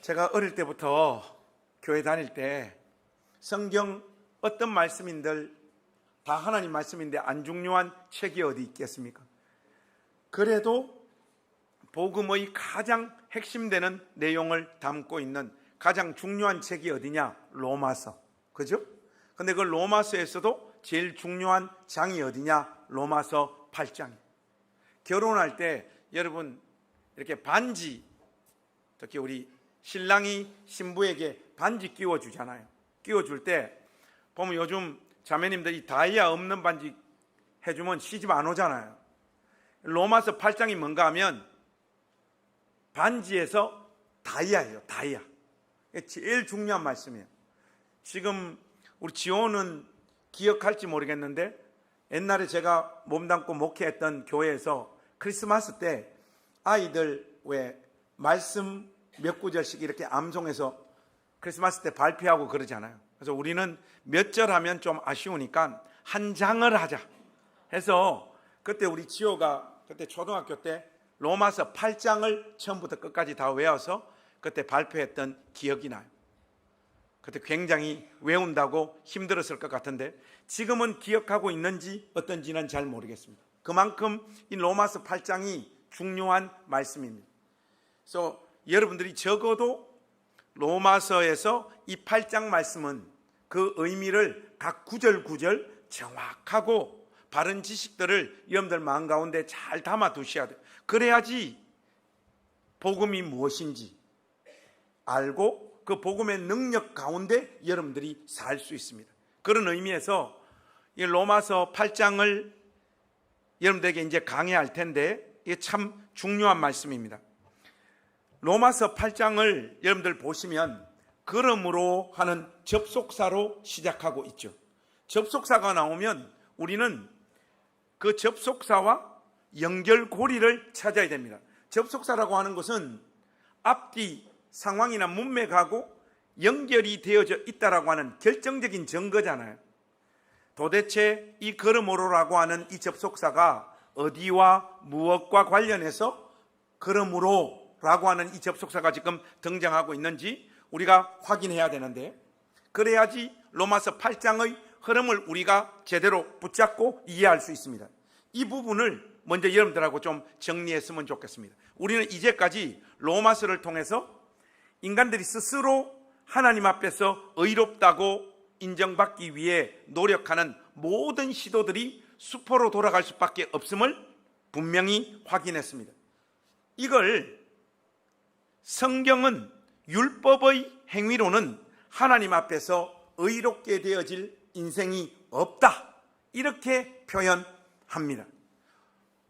제가 어릴 때부터 교회 다닐 때 성경 어떤 말씀인들 다 하나님 말씀인데 안 중요한 책이 어디 있겠습니까? 그래도 복음의 가장 핵심되는 내용을 담고 있는 가장 중요한 책이 어디냐? 로마서. 그죠? 근데 그 로마서에서도 제일 중요한 장이 어디냐? 로마서 8장이에요. 결혼할 때 여러분 이렇게 반지, 특히 우리 신랑이 신부에게 반지 끼워주잖아요. 끼워줄 때 보면 요즘 자매님들이 다이아 없는 반지 해주면 시집 안 오잖아요. 로마서 8장이 뭔가 하면 반지에서 다이아예요. 다이아. 제일 중요한 말씀이에요. 지금 우리 지호는 기억할지 모르겠는데 옛날에 제가 몸담고 목회했던 교회에서 크리스마스 때 아이들 왜 말씀 몇 구절씩 이렇게 암송해서 크리스마스 때 발표하고 그러잖아요. 그래서 우리는 몇 절 하면 좀 아쉬우니까 한 장을 하자 해서 그때 우리 지호가 그때 초등학교 때 로마서 8장을 처음부터 끝까지 다 외워서 그때 발표했던 기억이 나요. 그때 굉장히 외운다고 힘들었을 것 같은데 지금은 기억하고 있는지 어떤지는 잘 모르겠습니다. 그만큼 이 로마서 8장이 중요한 말씀입니다. 그래서 여러분들이 적어도 로마서에서 이 8장 말씀은 그 의미를 각 구절 정확하고 바른 지식들을 여러분들 마음 가운데 잘 담아 두셔야 돼요. 그래야지 복음이 무엇인지 알고 그 복음의 능력 가운데 여러분들이 살 수 있습니다. 그런 의미에서 이 로마서 8장을 여러분들에게 이제 강의할 텐데 이게 참 중요한 말씀입니다. 로마서 8장을 여러분들 보시면 그러므로 하는 접속사로 시작하고 있죠. 접속사가 나오면 우리는 그 접속사와 연결고리를 찾아야 됩니다. 접속사라고 하는 것은 앞뒤 상황이나 문맥하고 연결이 되어져 있다라고 하는 결정적인 증거잖아요. 도대체 이 그러므로라고 하는 이 접속사가 어디와 무엇과 관련해서 그러므로라고 하는 이 접속사가 지금 등장하고 있는지 우리가 확인해야 되는데 그래야지 로마서 8장의 흐름을 우리가 제대로 붙잡고 이해할 수 있습니다. 이 부분을 먼저 여러분들하고 좀 정리했으면 좋겠습니다. 우리는 이제까지 로마서를 통해서 인간들이 스스로 하나님 앞에서 의롭다고 인정받기 위해 노력하는 모든 시도들이 수포로 돌아갈 수밖에 없음을 분명히 확인했습니다. 이걸 성경은 율법의 행위로는 하나님 앞에서 의롭게 되어질 인생이 없다 이렇게 표현합니다.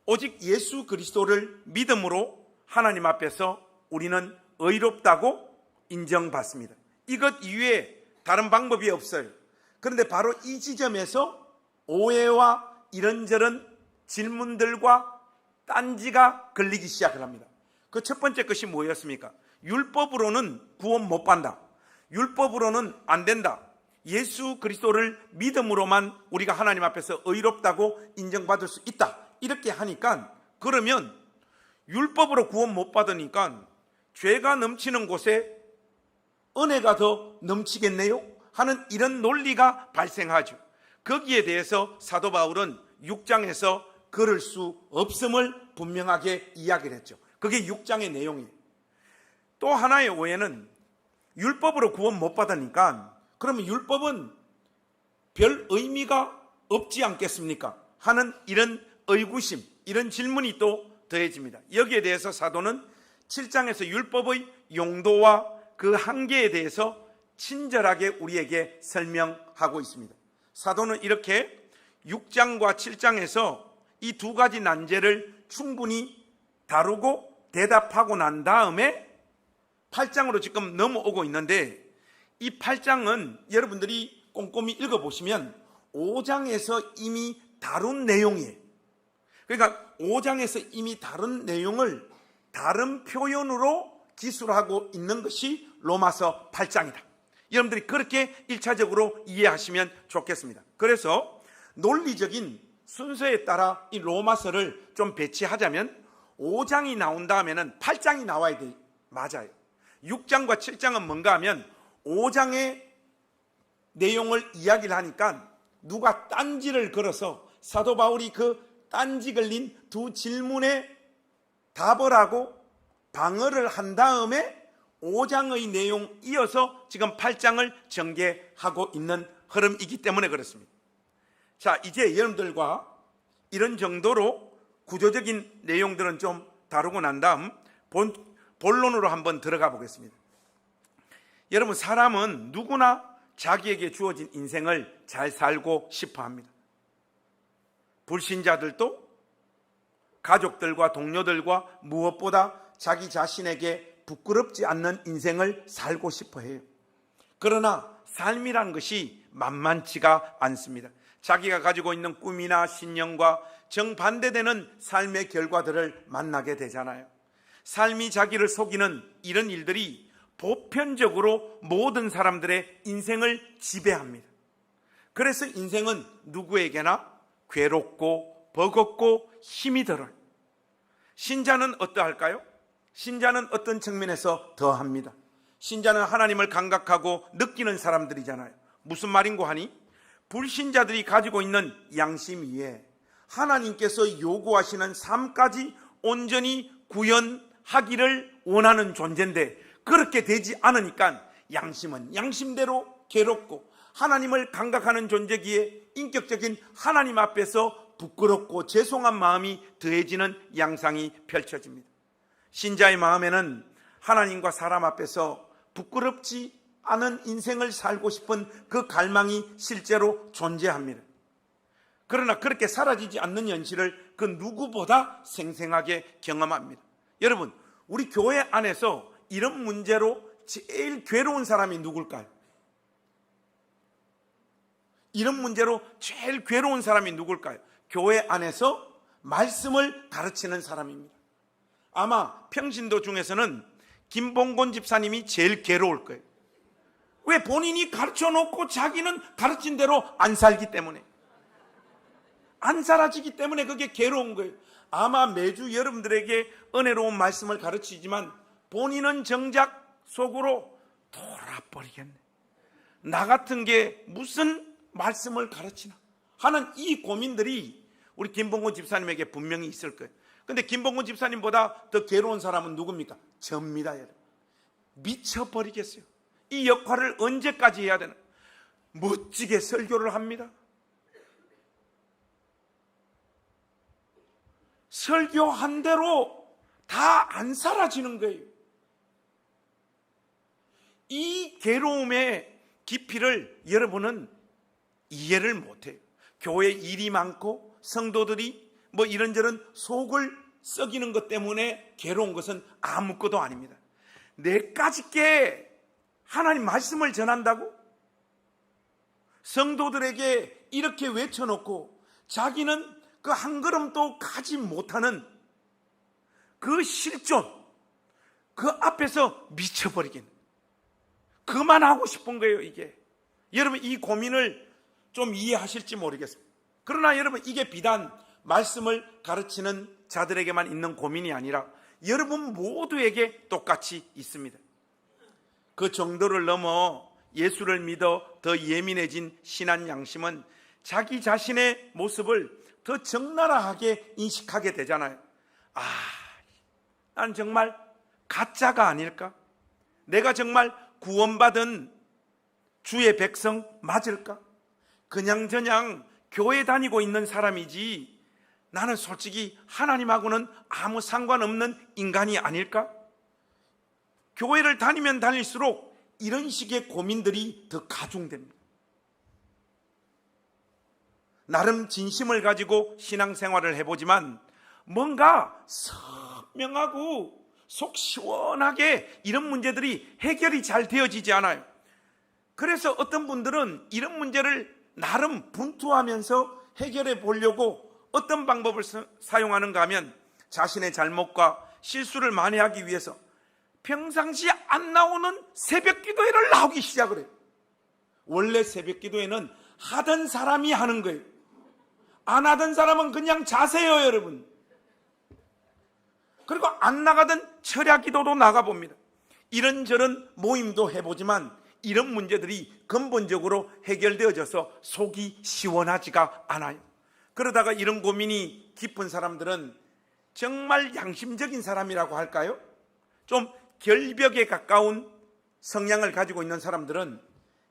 오직 예수 그리스도를 믿음으로 하나님 앞에서 우리는 의롭다고 인정받습니다. 이것 이외에 다른 방법이 없어요. 그런데 바로 이 지점에서 오해와 이런저런 질문들과 딴지가 걸리기 시작을 합니다. 그 첫 번째 것이 뭐였습니까? 율법으로는 구원 못 받는다. 율법으로는 안 된다. 예수 그리스도를 믿음으로만 우리가 하나님 앞에서 의롭다고 인정받을 수 있다. 이렇게 하니까 그러면 율법으로 구원 못 받으니까 죄가 넘치는 곳에 은혜가 더 넘치겠네요? 하는 이런 논리가 발생하죠. 거기에 대해서 사도 바울은 6장에서 그럴 수 없음을 분명하게 이야기를 했죠. 그게 6장의 내용이에요. 또 하나의 오해는 율법으로 구원 못 받으니까 그러면 율법은 별 의미가 없지 않겠습니까? 하는 이런 의구심, 이런 질문이 또 더해집니다. 여기에 대해서 사도는 7장에서 율법의 용도와 그 한계에 대해서 친절하게 우리에게 설명하고 있습니다. 사도는 이렇게 6장과 7장에서 이 두 가지 난제를 충분히 다루고 대답하고 난 다음에 8장으로 지금 넘어오고 있는데 이 8장은 여러분들이 꼼꼼히 읽어보시면 5장에서 이미 다룬 내용이에요. 그러니까 5장에서 이미 다룬 내용을 다른 표현으로 기술하고 있는 것이 로마서 8장이다. 여러분들이 그렇게 1차적으로 이해하시면 좋겠습니다. 그래서 논리적인 순서에 따라 이 로마서를 좀 배치하자면 5장이 나온 다음에는 8장이 나와야 돼. 맞아요. 6장과 7장은 뭔가 하면 5장의 내용을 이야기를 하니까 누가 딴지를 걸어서 사도 바울이 그 딴지 걸린 두 질문에 답을 하고 방어를 한 다음에 5장의 내용 이어서 지금 8장을 전개하고 있는 흐름이기 때문에 그렇습니다. 자, 이제 여러분들과 이런 정도로 구조적인 내용들은 좀 다루고 난 다음 본론으로 한번 들어가 보겠습니다. 여러분, 사람은 누구나 자기에게 주어진 인생을 잘 살고 싶어 합니다. 불신자들도 가족들과 동료들과 무엇보다 자기 자신에게 부끄럽지 않는 인생을 살고 싶어 해요. 그러나 삶이란 것이 만만치가 않습니다. 자기가 가지고 있는 꿈이나 신념과 정반대되는 삶의 결과들을 만나게 되잖아요. 삶이 자기를 속이는 이런 일들이 보편적으로 모든 사람들의 인생을 지배합니다. 그래서 인생은 누구에게나 괴롭고 버겁고 힘이 들어요. 신자는 어떠할까요? 신자는 어떤 측면에서 더합니다. 신자는 하나님을 감각하고 느끼는 사람들이잖아요. 무슨 말인고 하니 불신자들이 가지고 있는 양심 위에 하나님께서 요구하시는 삶까지 온전히 구현하기를 원하는 존재인데 그렇게 되지 않으니까 양심은 양심대로 괴롭고 하나님을 감각하는 존재기에 인격적인 하나님 앞에서 부끄럽고 죄송한 마음이 더해지는 양상이 펼쳐집니다. 신자의 마음에는 하나님과 사람 앞에서 부끄럽지 않은 인생을 살고 싶은 그 갈망이 실제로 존재합니다. 그러나 그렇게 사라지지 않는 현실을 그 누구보다 생생하게 경험합니다. 여러분, 우리 교회 안에서 이런 문제로 제일 괴로운 사람이 누굴까요? 이런 문제로 제일 괴로운 사람이 누굴까요? 교회 안에서 말씀을 가르치는 사람입니다. 아마 평신도 중에서는 김봉곤 집사님이 제일 괴로울 거예요. 왜? 본인이 가르쳐 놓고 자기는 가르친 대로 안 살기 때문에, 안 살아지기 때문에 그게 괴로운 거예요. 아마 매주 여러분들에게 은혜로운 말씀을 가르치지만 본인은 정작 속으로 돌아버리겠네. 나 같은 게 무슨 말씀을 가르치나 하는 이 고민들이 우리 김봉곤 집사님에게 분명히 있을 거예요. 근데 김봉곤 집사님보다 더 괴로운 사람은 누굽니까? 접니다, 여러분. 미쳐버리겠어요. 이 역할을 언제까지 해야 되나? 멋지게 설교를 합니다. 설교한 대로 다 안 사라지는 거예요. 이 괴로움의 깊이를 여러분은 이해를 못해요. 교회 일이 많고 성도들이 뭐 이런저런 속을 썩이는 것 때문에 괴로운 것은 아무것도 아닙니다. 내까짓게 하나님 말씀을 전한다고? 성도들에게 이렇게 외쳐놓고 자기는 그 한 걸음도 가지 못하는 그 실존, 그 앞에서 미쳐버리긴 그만하고 싶은 거예요. 이게 여러분, 이 고민을 좀 이해하실지 모르겠습니다. 그러나 여러분, 이게 비단 말씀을 가르치는 자들에게만 있는 고민이 아니라 여러분 모두에게 똑같이 있습니다. 그 정도를 넘어 예수를 믿어 더 예민해진 신한 양심은 자기 자신의 모습을 더 적나라하게 인식하게 되잖아요. 난 정말 가짜가 아닐까? 내가 정말 구원받은 주의 백성 맞을까? 그냥저냥 교회 다니고 있는 사람이지 나는 솔직히 하나님하고는 아무 상관없는 인간이 아닐까? 교회를 다니면 다닐수록 이런 식의 고민들이 더 가중됩니다. 나름 진심을 가지고 신앙생활을 해보지만 뭔가 선명하고 속 시원하게 이런 문제들이 해결이 잘 되어지지 않아요. 그래서 어떤 분들은 이런 문제를 나름 분투하면서 해결해 보려고 어떤 방법을 사용하는가 하면 자신의 잘못과 실수를 만회하기 위해서 평상시에 안 나오는 새벽 기도회를 나오기 시작을 해요. 원래 새벽 기도회는 하던 사람이 하는 거예요. 안 하던 사람은 그냥 자세요, 여러분. 그리고 안 나가던 철야 기도도 나가봅니다. 이런저런 모임도 해보지만 이런 문제들이 근본적으로 해결되어져서 속이 시원하지가 않아요. 그러다가 이런 고민이 깊은 사람들은 정말 양심적인 사람이라고 할까요? 좀 결벽에 가까운 성향을 가지고 있는 사람들은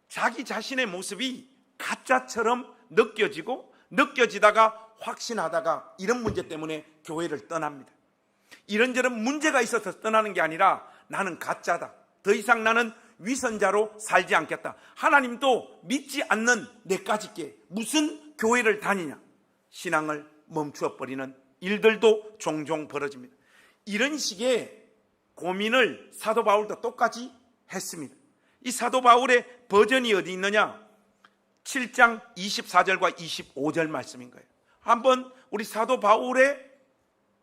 자기 자신의 모습이 가짜처럼 느껴지다가 확신하다가 이런 문제 때문에 교회를 떠납니다. 이런저런 문제가 있어서 떠나는 게 아니라 나는 가짜다, 더 이상 나는 위선자로 살지 않겠다, 하나님도 믿지 않는 내까짓게 무슨 교회를 다니냐, 신앙을 멈추어 버리는 일들도 종종 벌어집니다. 이런 식의 고민을 사도 바울도 똑같이 했습니다. 이 사도 바울의 버전이 어디 있느냐? 7장 24절과 25절 말씀인 거예요. 한번 우리 사도 바울의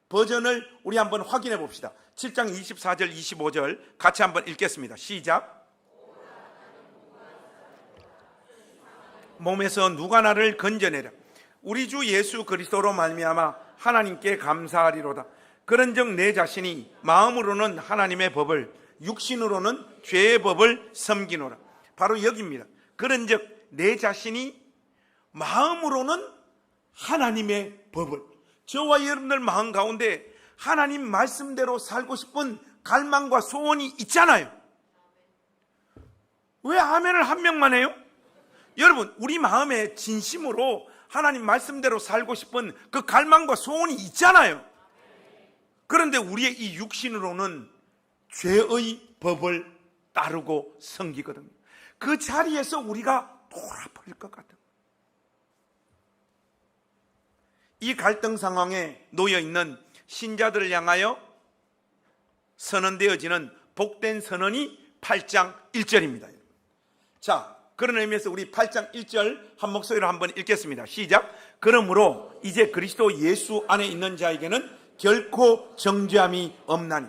버전을 우리 한번 확인해 봅시다. 7장 24절 25절 같이 한번 읽겠습니다. 시작. 몸에서 누가 나를 건져내랴. 우리 주 예수 그리스도로 말미암아 하나님께 감사하리로다. 그런즉 내 자신이 마음으로는 하나님의 법을, 육신으로는 죄의 법을 섬기노라. 바로 여기입니다. 그런즉 내 자신이 마음으로는 하나님의 법을, 저와 여러분들 마음 가운데 하나님 말씀대로 살고 싶은 갈망과 소원이 있잖아요. 왜 아멘을 한 명만 해요? 여러분, 우리 마음에 진심으로 하나님 말씀대로 살고 싶은 그 갈망과 소원이 있잖아요. 그런데 우리의 이 육신으로는 죄의 법을 따르고 섬기거든요. 그 자리에서 우리가 돌아버릴 것 같아요. 이 갈등 상황에 놓여 있는 신자들을 향하여 선언되어지는 복된 선언이 8장 1절입니다. 자, 그런 의미에서 우리 8장 1절 한 목소리로 한번 읽겠습니다. 시작. 그러므로 이제 그리스도 예수 안에 있는 자에게는 결코 정죄함이 없나니.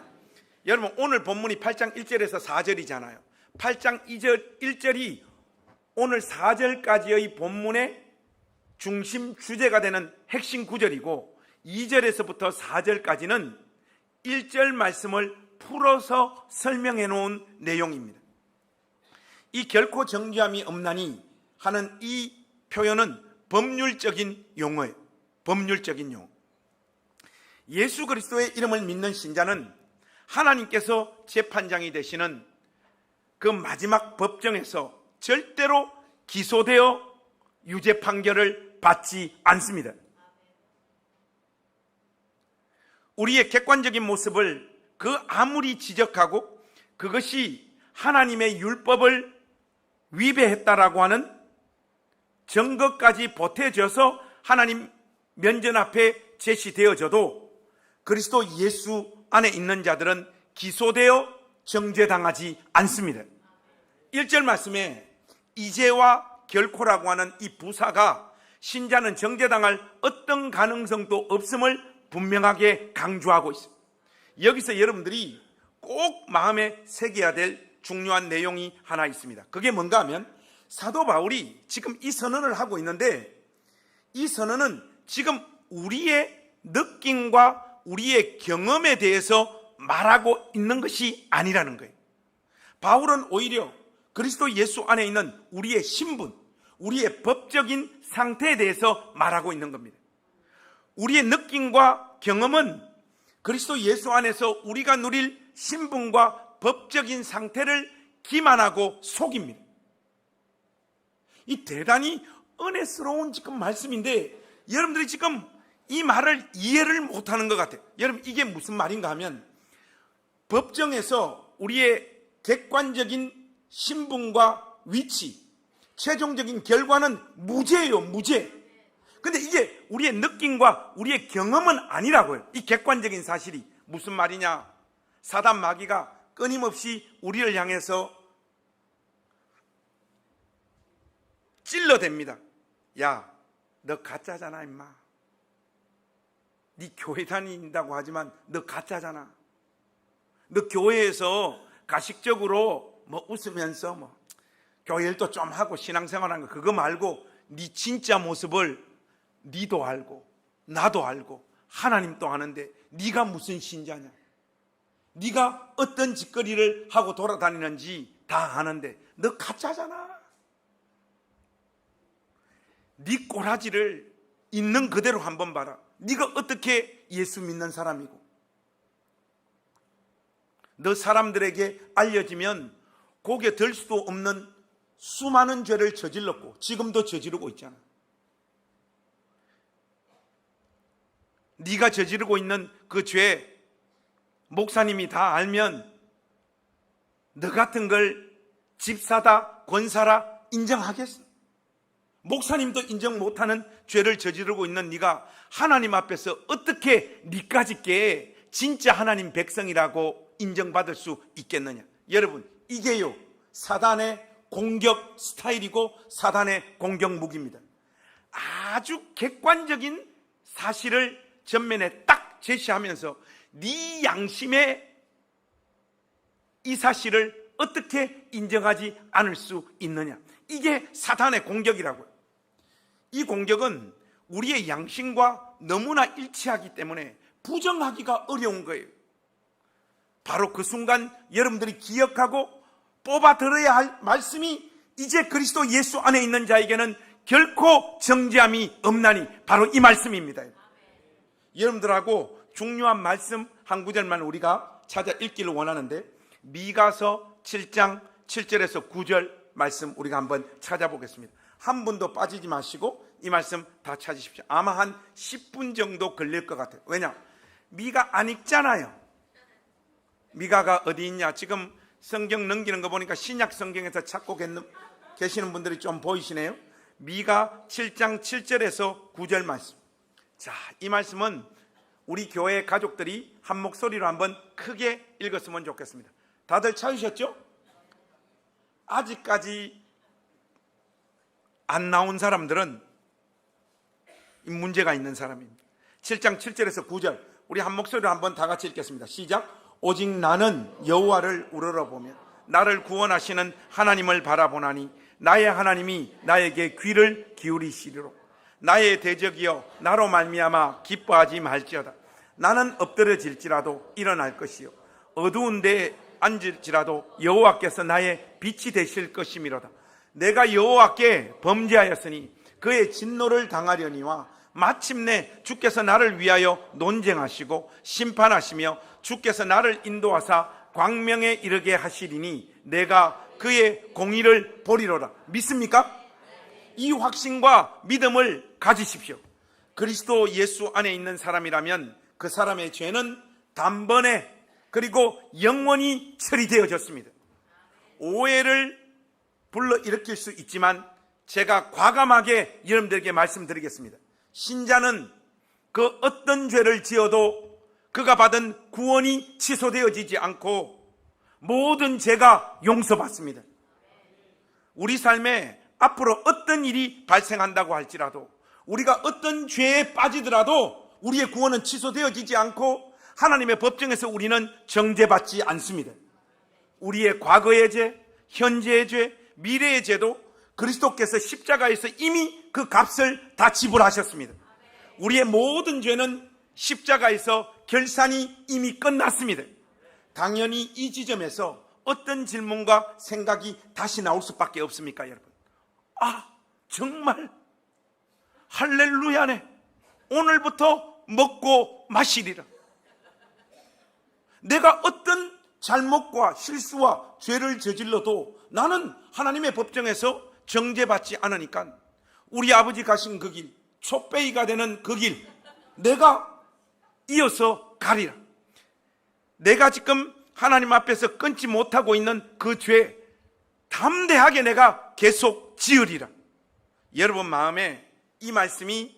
여러분, 오늘 본문이 8장 1절에서 4절이잖아요. 8장 1절이 오늘 4절까지의 본문의 중심 주제가 되는 핵심 구절이고, 2절에서부터 4절까지는 1절 말씀을 풀어서 설명해 놓은 내용입니다. 이 결코 정죄함이 없나니 하는 이 표현은 법률적인 용어예요. 법률적인 용어. 예수 그리스도의 이름을 믿는 신자는 하나님께서 재판장이 되시는 그 마지막 법정에서 절대로 기소되어 유죄 판결을 받지 않습니다. 우리의 객관적인 모습을 그 아무리 지적하고 그것이 하나님의 율법을 위배했다라고 하는 증거까지 보태져서 하나님 면전 앞에 제시되어져도 그리스도 예수 안에 있는 자들은 기소되어 정죄당하지 않습니다. 1절 말씀에 이제와 결코라고 하는 이 부사가 신자는 정죄당할 어떤 가능성도 없음을 분명하게 강조하고 있습니다. 여기서 여러분들이 꼭 마음에 새겨야 될 중요한 내용이 하나 있습니다. 그게 뭔가 하면 사도 바울이 지금 이 선언을 하고 있는데, 이 선언은 지금 우리의 느낌과 우리의 경험에 대해서 말하고 있는 것이 아니라는 거예요. 바울은 오히려 그리스도 예수 안에 있는 우리의 신분, 우리의 법적인 상태에 대해서 말하고 있는 겁니다. 우리의 느낌과 경험은 그리스도 예수 안에서 우리가 누릴 신분과 법적인 상태를 기만하고 속입니다. 이 대단히 은혜스러운 지금 말씀인데 여러분들이 지금 이 말을 이해를 못하는 것 같아요. 여러분, 이게 무슨 말인가 하면 법정에서 우리의 객관적인 신분과 위치, 최종적인 결과는 무죄예요. 무죄. 근데 이게 우리의 느낌과 우리의 경험은 아니라고요. 이 객관적인 사실이 무슨 말이냐? 사단 마귀가 끊임없이 우리를 향해서 찔러댑니다. 야, 너 가짜잖아 임마. 네 교회 다닌다고 하지만 너 가짜잖아. 너 교회에서 가식적으로 뭐 웃으면서 뭐 교회 일도 좀 하고 신앙생활하는 거 그거 말고 네 진짜 모습을 네도 알고 나도 알고 하나님도 아는데 네가 무슨 신자냐. 네가 어떤 짓거리를 하고 돌아다니는지 다 아는데 너 가짜잖아. 네 꼬라지를 있는 그대로 한번 봐라. 네가 어떻게 예수 믿는 사람이고, 너 사람들에게 알려지면 고개 들 수도 없는 수많은 죄를 저질렀고 지금도 저지르고 있잖아. 네가 저지르고 있는 그 죄 목사님이 다 알면 너 같은 걸 집사다 권사라 인정하겠어? 목사님도 인정 못하는 죄를 저지르고 있는 네가 하나님 앞에서 어떻게 네까짓게 진짜 하나님 백성이라고 인정받을 수 있겠느냐? 여러분, 이게요 사단의 공격 스타일이고 사단의 공격 무기입니다. 아주 객관적인 사실을 전면에 딱 제시하면서 네 양심에 이 사실을 어떻게 인정하지 않을 수 있느냐? 이게 사단의 공격이라고요. 이 공격은 우리의 양심과 너무나 일치하기 때문에 부정하기가 어려운 거예요. 바로 그 순간 여러분들이 기억하고 뽑아 들어야 할 말씀이 이제 그리스도 예수 안에 있는 자에게는 결코 정죄함이 없나니 바로 이 말씀입니다. 여러분들하고 중요한 말씀 한 구절만 우리가 찾아 읽기를 원하는데, 미가서 7장 7절에서 9절 말씀 우리가 한번 찾아보겠습니다. 한 분도 빠지지 마시고 이 말씀 다 찾으십시오. 아마 한 10분 정도 걸릴 것 같아요. 왜냐? 미가 안 읽잖아요. 미가가 어디 있냐? 지금 성경 넘기는 거 보니까 신약 성경에서 찾고 계시는 분들이 좀 보이시네요. 미가 7장 7절에서 9절 말씀. 자, 이 말씀은 우리 교회 가족들이 한 목소리로 한번 크게 읽었으면 좋겠습니다. 다들 찾으셨죠? 아직까지 안 나온 사람들은 문제가 있는 사람입니다. 7장 7절에서 9절 우리 한 목소리로 한번 다 같이 읽겠습니다. 시작. 오직 나는 여호와를 우러러보며 나를 구원하시는 하나님을 바라보나니 나의 하나님이 나에게 귀를 기울이시리로. 나의 대적이여 나로 말미암아 기뻐하지 말지어다. 나는 엎드러질지라도 일어날 것이요 어두운 데에 앉을지라도 여호와께서 나의 빛이 되실 것이미로다. 내가 여호와께 범죄하였으니 그의 진노를 당하려니와 마침내 주께서 나를 위하여 논쟁하시고 심판하시며 주께서 나를 인도하사 광명에 이르게 하시리니 내가 그의 공의를 보리로라. 믿습니까? 이 확신과 믿음을 가지십시오. 그리스도 예수 안에 있는 사람이라면 그 사람의 죄는 단번에 그리고 영원히 처리되어졌습니다. 오해를 불러일으킬 수 있지만 제가 과감하게 여러분들에게 말씀드리겠습니다. 신자는 그 어떤 죄를 지어도 그가 받은 구원이 취소되어지지 않고 모든 죄가 용서받습니다. 우리 삶에 앞으로 어떤 일이 발생한다고 할지라도 우리가 어떤 죄에 빠지더라도 우리의 구원은 취소되어지지 않고 하나님의 법정에서 우리는 정죄받지 않습니다. 우리의 과거의 죄, 현재의 죄, 미래의 죄도 그리스도께서 십자가에서 이미 그 값을 다 지불하셨습니다. 우리의 모든 죄는 십자가에서 결산이 이미 끝났습니다. 당연히 이 지점에서 어떤 질문과 생각이 다시 나올 수밖에 없습니까, 여러분? 아, 정말 할렐루야네. 오늘부터 먹고 마시리라. 내가 어떤 잘못과 실수와 죄를 저질러도 나는 하나님의 법정에서 정죄받지 않으니까 우리 아버지 가신 그 길, 촛배기가 되는 그 길 내가 이어서 가리라. 내가 지금 하나님 앞에서 끊지 못하고 있는 그 죄 담대하게 내가 계속 지으리라. 여러분 마음에 이 말씀이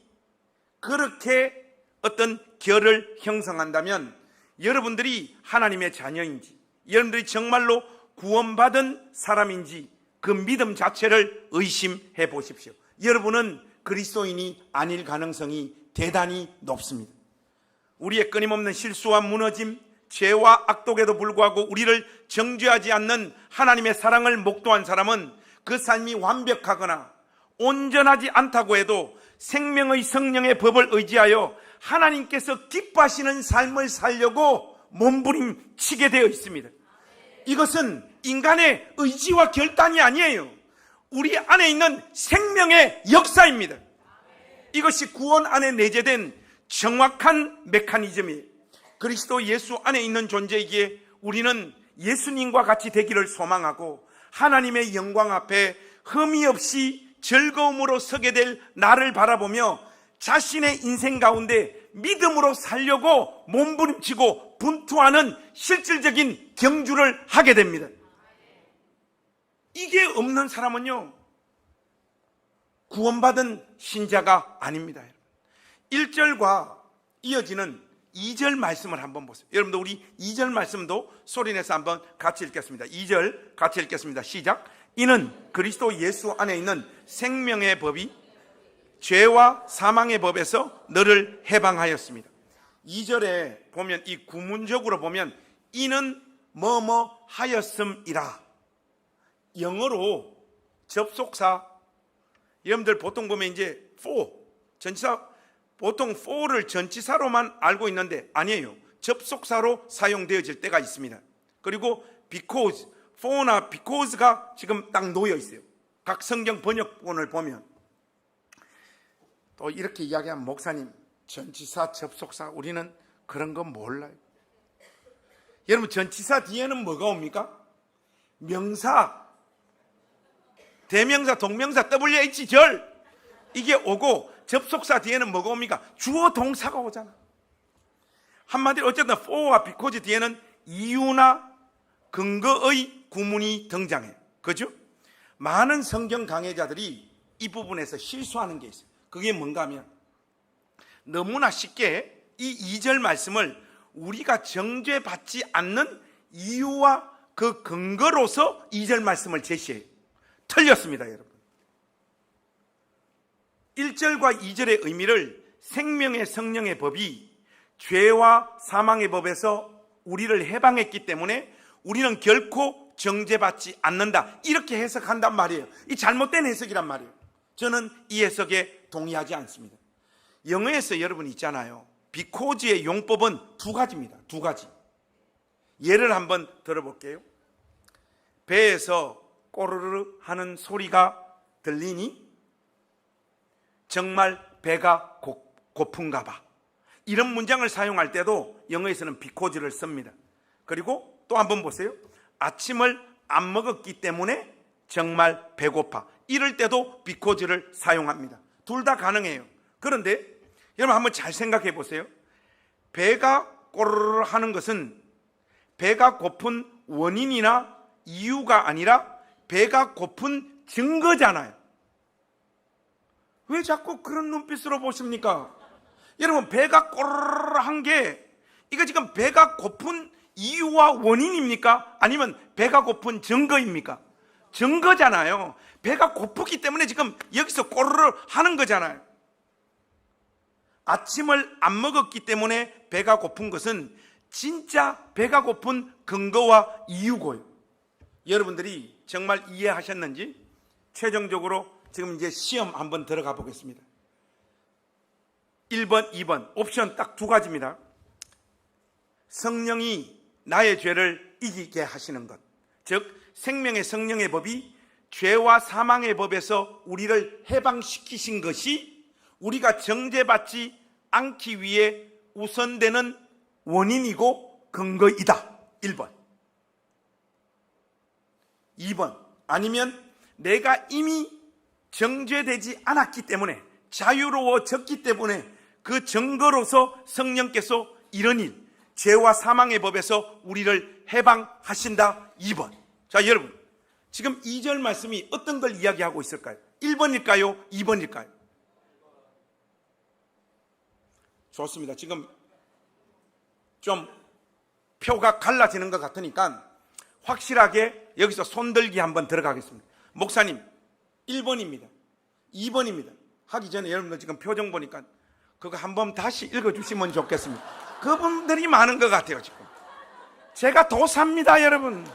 그렇게 어떤 결을 형성한다면 여러분들이 하나님의 자녀인지, 여러분들이 정말로 구원받은 사람인지 그 믿음 자체를 의심해 보십시오. 여러분은 그리스도인이 아닐 가능성이 대단히 높습니다. 우리의 끊임없는 실수와 무너짐, 죄와 악독에도 불구하고 우리를 정죄하지 않는 하나님의 사랑을 목도한 사람은 그 삶이 완벽하거나 온전하지 않다고 해도 생명의 성령의 법을 의지하여 하나님께서 기뻐하시는 삶을 살려고 몸부림치게 되어 있습니다. 이것은 인간의 의지와 결단이 아니에요. 우리 안에 있는 생명의 역사입니다. 이것이 구원 안에 내재된 정확한 메커니즘이에요. 그리스도 예수 안에 있는 존재이기에 우리는 예수님과 같이 되기를 소망하고 하나님의 영광 앞에 흠이 없이 즐거움으로 서게 될 나를 바라보며 자신의 인생 가운데 믿음으로 살려고 몸부림치고 분투하는 실질적인 경주를 하게 됩니다. 이게 없는 사람은요, 구원받은 신자가 아닙니다. 1절과 이어지는 2절 말씀을 한번 보세요. 여러분들 우리 2절 말씀도 소리내서 한번 같이 읽겠습니다. 2절 같이 읽겠습니다. 시작. 이는 그리스도 예수 안에 있는 생명의 법이 죄와 사망의 법에서 너를 해방하였습니다. 2절에 보면 이 구문적으로 보면 이는 뭐뭐 하였음이라. 영어로 접속사, 여러분들 보통 보면 이제 for, 전치사, 보통 for를 전치사로만 알고 있는데 아니에요. 접속사로 사용되어질 때가 있습니다. 그리고 because, for나 because가 지금 딱 놓여 있어요. 각 성경 번역본을 보면. 또 이렇게 이야기하면 목사님, 전치사, 접속사 우리는 그런 거 몰라요. 여러분 전치사 뒤에는 뭐가 옵니까? 명사, 대명사, 동명사, WH절 이게 오고 접속사 뒤에는 뭐가 옵니까? 주어 동사가 오잖아. 한마디로 어쨌든 for와 because 뒤에는 이유나 근거의 구문이 등장해요. 그죠? 많은 성경 강해자들이 이 부분에서 실수하는 게 있어요. 그게 뭔가 하면 너무나 쉽게 이 2절 말씀을 우리가 정죄받지 않는 이유와 그 근거로서 2절 말씀을 제시해요. 틀렸습니다, 여러분. 1절과 2절의 의미를 생명의 성령의 법이 죄와 사망의 법에서 우리를 해방했기 때문에 우리는 결코 정죄받지 않는다, 이렇게 해석한단 말이에요. 이 잘못된 해석이란 말이에요. 저는 이 해석에 동의하지 않습니다. 영어에서 여러분 있잖아요, because의 용법은 두 가지입니다. 두 가지. 예를 한번 들어볼게요. 배에서 꼬르르 하는 소리가 들리니 정말 배가 고픈가 봐. 이런 문장을 사용할 때도 영어에서는 because를 씁니다. 그리고 또 한번 보세요. 아침을 안 먹었기 때문에 정말 배고파. 이럴 때도 because를 사용합니다. 둘 다 가능해요. 그런데 여러분 한번 잘 생각해 보세요. 배가 꼬르르 하는 것은 배가 고픈 원인이나 이유가 아니라 배가 고픈 증거잖아요. 왜 자꾸 그런 눈빛으로 보십니까? 여러분 배가 꼬르르 한 게 이거 지금 배가 고픈 이유와 원인입니까? 아니면 배가 고픈 증거입니까? 증거잖아요. 배가 고프기 때문에 지금 여기서 꼬르르 하는 거잖아요. 아침을 안 먹었기 때문에 배가 고픈 것은 진짜 배가 고픈 근거와 이유고요. 여러분들이 정말 이해하셨는지 최종적으로 지금 이제 시험 한번 들어가 보겠습니다. 1번, 2번 옵션 딱 두 가지입니다. 성령이 나의 죄를 이기게 하시는 것, 즉 생명의 성령의 법이 죄와 사망의 법에서 우리를 해방시키신 것이 우리가 정죄받지 않기 위해 우선되는 원인이고 근거이다. 1번. 2번, 아니면 내가 이미 정죄되지 않았기 때문에, 자유로워졌기 때문에 그 증거로서 성령께서 이런 일, 죄와 사망의 법에서 우리를 해방하신다. 2번. 자, 여러분 지금 2절 말씀이 어떤 걸 이야기하고 있을까요? 1번일까요? 2번일까요? 좋습니다. 지금 좀 표가 갈라지는 것 같으니까 확실하게 여기서 손들기 한번 들어가겠습니다. 목사님 1번입니다. 2번입니다. 하기 전에 여러분들 지금 표정 보니까 그거 한번 다시 읽어주시면 좋겠습니다. 그분들이 많은 것 같아요. 지금 제가 도사입니다, 여러분.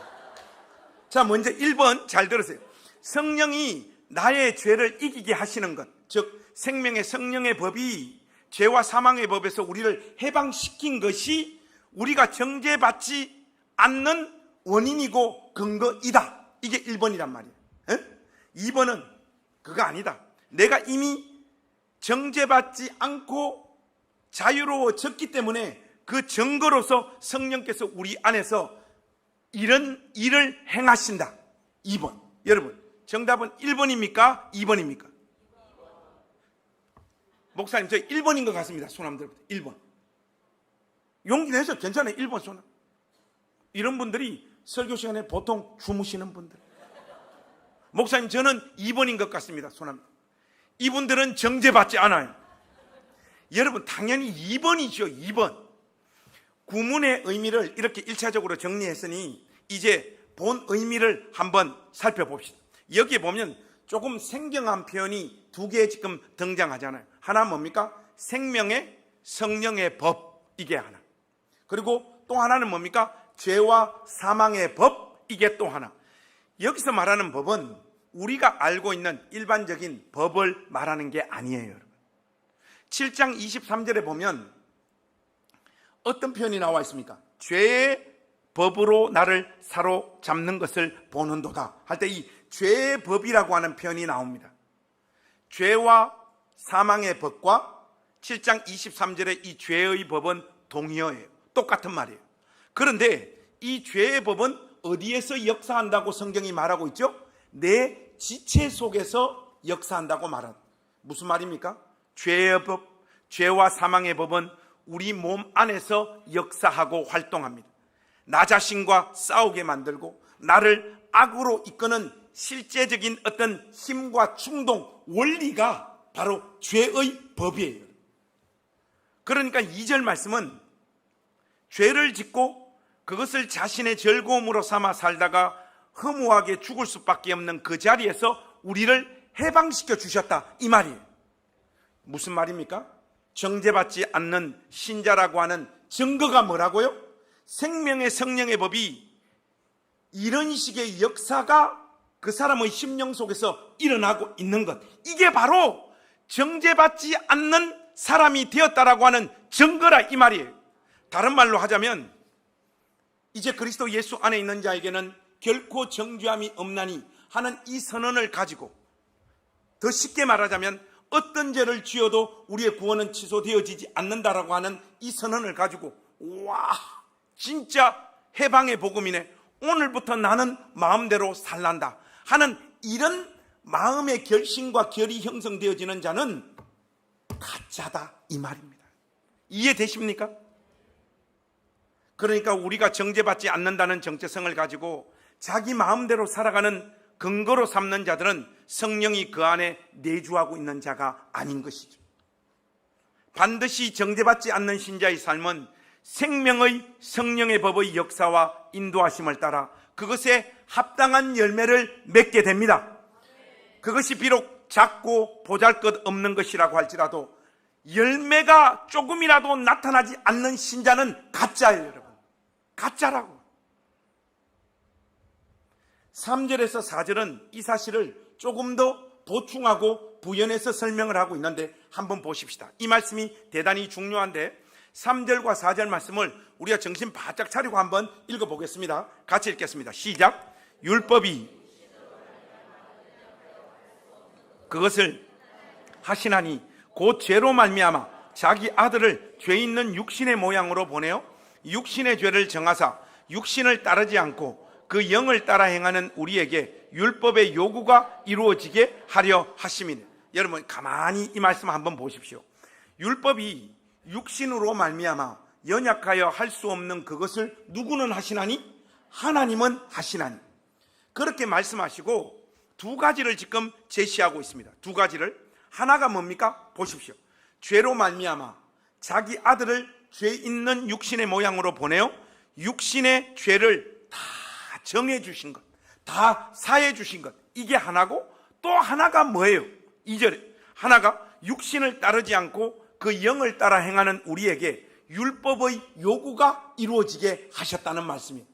자, 먼저 1번 잘 들으세요. 성령이 나의 죄를 이기게 하시는 것, 즉 생명의 성령의 법이 죄와 사망의 법에서 우리를 해방시킨 것이 우리가 정죄받지 않는 원인이고 근거이다. 이게 1번이란 말이에요. 2번은 그거 아니다. 내가 이미 정죄받지 않고 자유로워졌기 때문에 그 증거로서 성령께서 우리 안에서 이런 일을 행하신다. 2번. 여러분, 정답은 1번입니까? 2번입니까? 목사님, 저 1번인 것 같습니다. 손 한번 들어보세요. 1번. 용기 내서 괜찮아요. 1번 손. 이런 분들이 설교 시간에 보통 주무시는 분들. 목사님, 저는 2번인 것 같습니다. 손 한번. 이분들은 정죄받지 않아요. 여러분, 당연히 2번이죠. 2번. 구문의 의미를 이렇게 1차적으로 정리했으니 이제 본 의미를 한번 살펴봅시다. 여기에 보면 조금 생경한 표현이 두 개 지금 등장하잖아요. 하나 뭡니까? 생명의 성령의 법, 이게 하나. 그리고 또 하나는 뭡니까? 죄와 사망의 법, 이게 또 하나. 여기서 말하는 법은 우리가 알고 있는 일반적인 법을 말하는 게 아니에요, 여러분. 7장 23절에 보면 어떤 표현이 나와 있습니까? 죄의 법으로 나를 사로잡는 것을 보는도다 할 때 이 죄의 법이라고 하는 표현이 나옵니다. 죄와 사망의 법과 7장 23절의 이 죄의 법은 동의어예요. 똑같은 말이에요. 그런데 이 죄의 법은 어디에서 역사한다고 성경이 말하고 있죠? 내 지체 속에서 역사한다고 말합니다. 무슨 말입니까? 죄의 법, 죄와 사망의 법은 우리 몸 안에서 역사하고 활동합니다. 나 자신과 싸우게 만들고 나를 악으로 이끄는 실제적인 어떤 힘과 충동, 원리가 바로 죄의 법이에요. 그러니까 2절 말씀은 죄를 짓고 그것을 자신의 즐거움으로 삼아 살다가 허무하게 죽을 수밖에 없는 그 자리에서 우리를 해방시켜 주셨다, 이 말이에요. 무슨 말입니까? 정죄받지 않는 신자라고 하는 증거가 뭐라고요? 생명의 성령의 법이 이런 식의 역사가 그 사람의 심령 속에서 일어나고 있는 것, 이게 바로 정죄받지 않는 사람이 되었다라고 하는 증거라, 이 말이에요. 다른 말로 하자면 이제 그리스도 예수 안에 있는 자에게는 결코 정죄함이 없나니 하는 이 선언을 가지고, 더 쉽게 말하자면 어떤 죄를 지어도 우리의 구원은 취소되어지지 않는다라고 하는 이 선언을 가지고, 와, 진짜 해방의 복음이네, 오늘부터 나는 마음대로 살란다 하는 이런 마음의 결심과 결이 형성되어지는 자는 가짜다, 이 말입니다. 이해되십니까? 그러니까 우리가 정죄받지 않는다는 정체성을 가지고 자기 마음대로 살아가는 근거로 삼는 자들은 성령이 그 안에 내주하고 있는 자가 아닌 것이죠. 반드시 정죄받지 않는 신자의 삶은 생명의 성령의 법의 역사와 인도하심을 따라 그것에 합당한 열매를 맺게 됩니다. 그것이 비록 작고 보잘것없는 것이라고 할지라도 열매가 조금이라도 나타나지 않는 신자는 가짜예요, 여러분. 가짜라고. 3절에서 4절은 이 사실을 조금 더 보충하고 부연해서 설명을 하고 있는데 한번 보십시다. 이 말씀이 대단히 중요한데 3절과 4절 말씀을 우리가 정신 바짝 차리고 한번 읽어보겠습니다. 같이 읽겠습니다. 시작. 율법이 그것을 하시나니 곧 죄로 말미암아 자기 아들을 죄 있는 육신의 모양으로 보내어 육신의 죄를 정하사 육신을 따르지 않고 그 영을 따라 행하는 우리에게 율법의 요구가 이루어지게 하려 하심이니. 여러분, 가만히 이 말씀 한번 보십시오. 율법이 육신으로 말미암아 연약하여 할 수 없는 그것을 누구는 하시나니? 하나님은 하시나니. 그렇게 말씀하시고 두 가지를 지금 제시하고 있습니다. 두 가지를. 하나가 뭡니까? 보십시오. 죄로 말미암아 자기 아들을 죄 있는 육신의 모양으로 보내어 육신의 죄를 다 정해 주신 것, 다 사해 주신 것, 이게 하나고, 또 하나가 뭐예요? 2절에 하나가 육신을 따르지 않고 그 영을 따라 행하는 우리에게 율법의 요구가 이루어지게 하셨다는 말씀이에요.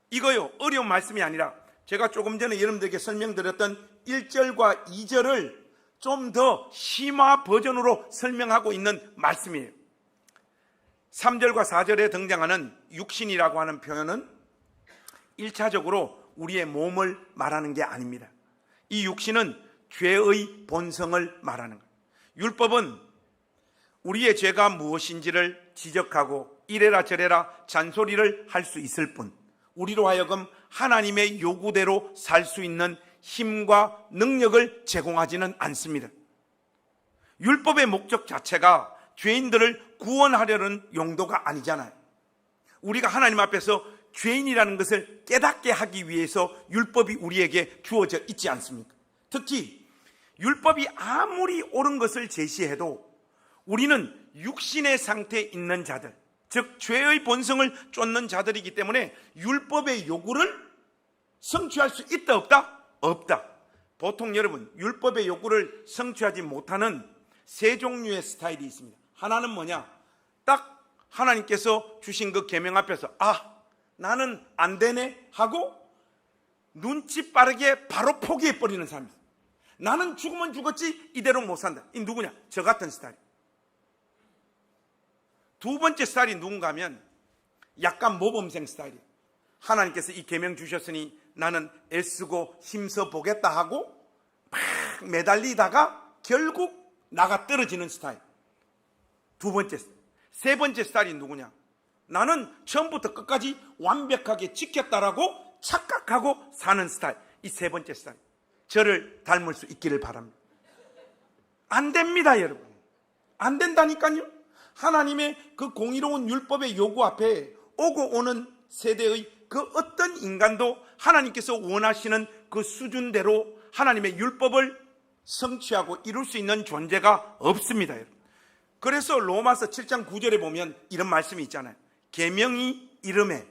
이거요, 어려운 말씀이 아니라 제가 조금 전에 여러분들에게 설명드렸던 1절과 2절을 좀 더 심화 버전으로 설명하고 있는 말씀이에요. 3절과 4절에 등장하는 육신이라고 하는 표현은 1차적으로 우리의 몸을 말하는 게 아닙니다. 이 육신은 죄의 본성을 말하는 거예요. 율법은 우리의 죄가 무엇인지를 지적하고 이래라 저래라 잔소리를 할 수 있을 뿐, 우리로 하여금 하나님의 요구대로 살 수 있는 힘과 능력을 제공하지는 않습니다. 율법의 목적 자체가 죄인들을 구원하려는 용도가 아니잖아요. 우리가 하나님 앞에서 죄인이라는 것을 깨닫게 하기 위해서 율법이 우리에게 주어져 있지 않습니까? 특히 율법이 아무리 옳은 것을 제시해도 우리는 육신의 상태에 있는 자들, 즉 죄의 본성을 쫓는 자들이기 때문에 율법의 요구를 성취할 수 있다 없다? 없다. 보통 여러분, 율법의 요구를 성취하지 못하는 세 종류의 스타일이 있습니다. 하나는 뭐냐? 딱 하나님께서 주신 그 계명 앞에서 나는 안 되네 하고 눈치 빠르게 바로 포기해버리는 사람입니다. 나는 죽으면 죽었지 이대로 못 산다. 이 누구냐? 저 같은 스타일. 두 번째 스타일이 누군가 하면 약간 모범생 스타일이에요. 하나님께서 이 계명 주셨으니 나는 애쓰고 힘써 보겠다 하고 막 매달리다가 결국 나가 떨어지는 스타일. 두 번째. 세 번째 스타일이 누구냐? 나는 처음부터 끝까지 완벽하게 지켰다라고 착각하고 사는 스타일. 이 세 번째 스타일. 저를 닮을 수 있기를 바랍니다. 안 됩니다, 여러분. 안 된다니까요. 하나님의 그 공의로운 율법의 요구 앞에 오고 오는 세대의 그 어떤 인간도 하나님께서 원하시는 그 수준대로 하나님의 율법을 성취하고 이룰 수 있는 존재가 없습니다, 여러분. 그래서 로마서 7장 9절에 보면 이런 말씀이 있잖아요. 계명이 이름에,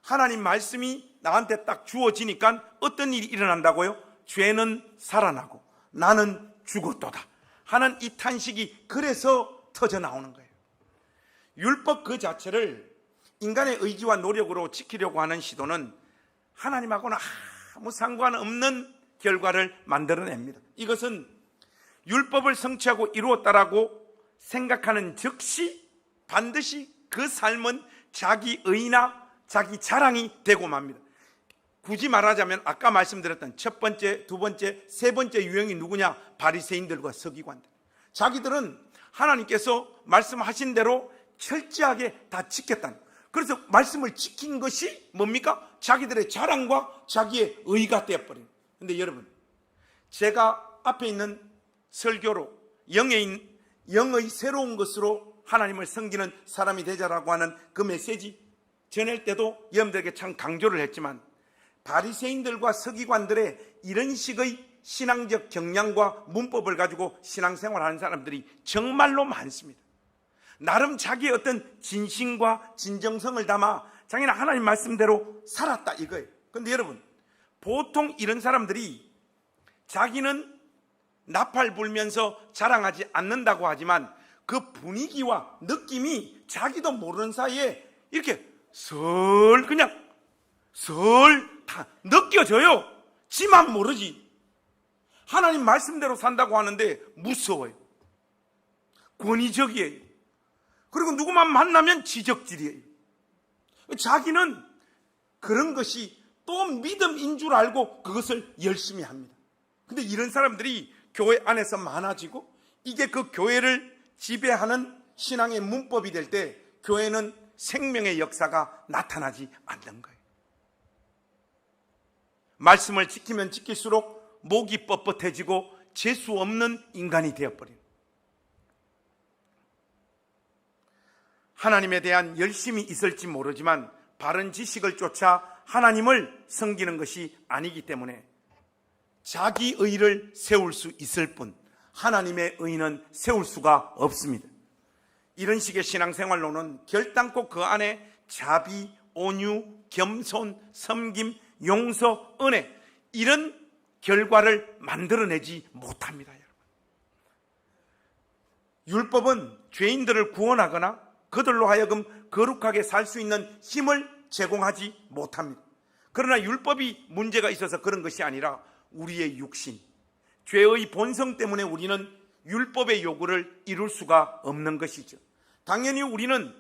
하나님 말씀이 나한테 딱 주어지니까 어떤 일이 일어난다고요? 죄는 살아나고 나는 죽었도다 하는 이 탄식이 그래서 터져 나오는 거예요. 율법 그 자체를 인간의 의지와 노력으로 지키려고 하는 시도는 하나님하고는 아무 상관없는 결과를 만들어냅니다. 이것은 율법을 성취하고 이루었다라고 생각하는 즉시 반드시 그 삶은 자기 의나 자기 자랑이 되고 맙니다. 굳이 말하자면 아까 말씀드렸던 첫 번째, 두 번째, 세 번째 유형이 누구냐? 바리새인들과 서기관들. 자기들은 하나님께서 말씀하신 대로 철저하게 다 지켰다는 거예요. 그래서 말씀을 지킨 것이 뭡니까? 자기들의 자랑과 자기의 의가 되어버린 거예요. 근데 여러분, 제가 앞에 있는 설교로 영의 새로운 것으로 하나님을 섬기는 사람이 되자라고 하는 그 메시지 전할 때도 여러분들에게 참 강조를 했지만, 바리새인들과 서기관들의 이런 식의 신앙적 경향과 문법을 가지고 신앙생활하는 사람들이 정말로 많습니다. 나름 자기의 어떤 진심과 진정성을 담아 자기는 하나님 말씀대로 살았다 이거예요. 그런데 여러분, 보통 이런 사람들이 자기는 나팔 불면서 자랑하지 않는다고 하지만 그 분위기와 느낌이 자기도 모르는 사이에 이렇게 그냥 다 느껴져요. 지만 모르지. 하나님 말씀대로 산다고 하는데 무서워요. 권위적이에요. 그리고 누구만 만나면 지적질이에요. 자기는 그런 것이 또 믿음인 줄 알고 그것을 열심히 합니다. 근데 이런 사람들이 교회 안에서 많아지고 이게 그 교회를 지배하는 신앙의 문법이 될 때 교회는 생명의 역사가 나타나지 않는 거예요. 말씀을 지키면 지킬수록 목이 뻣뻣해지고 재수 없는 인간이 되어버려요. 하나님에 대한 열심이 있을지 모르지만 바른 지식을 쫓아 하나님을 섬기는 것이 아니기 때문에 자기 의를 세울 수 있을 뿐 하나님의 의는 세울 수가 없습니다. 이런 식의 신앙생활로는 결단코 그 안에 자비, 온유, 겸손, 섬김, 용서, 은혜 이런 결과를 만들어내지 못합니다. 여러분, 율법은 죄인들을 구원하거나 그들로 하여금 거룩하게 살 수 있는 힘을 제공하지 못합니다. 그러나 율법이 문제가 있어서 그런 것이 아니라 우리의 육신, 죄의 본성 때문에 우리는 율법의 요구를 이룰 수가 없는 것이죠. 당연히 우리는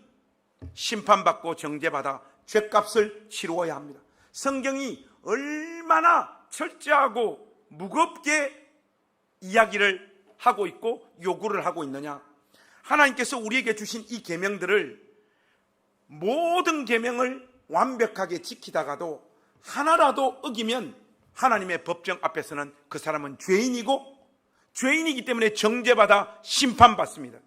심판받고 정죄받아 죄값을 치루어야 합니다. 성경이 얼마나 철저하고 무겁게 이야기를 하고 있고 요구를 하고 있느냐. 하나님께서 우리에게 주신 이 계명들을, 모든 계명을 완벽하게 지키다가도 하나라도 어기면 하나님의 법정 앞에서는 그 사람은 죄인이고, 죄인이기 때문에 정죄받아 심판받습니다.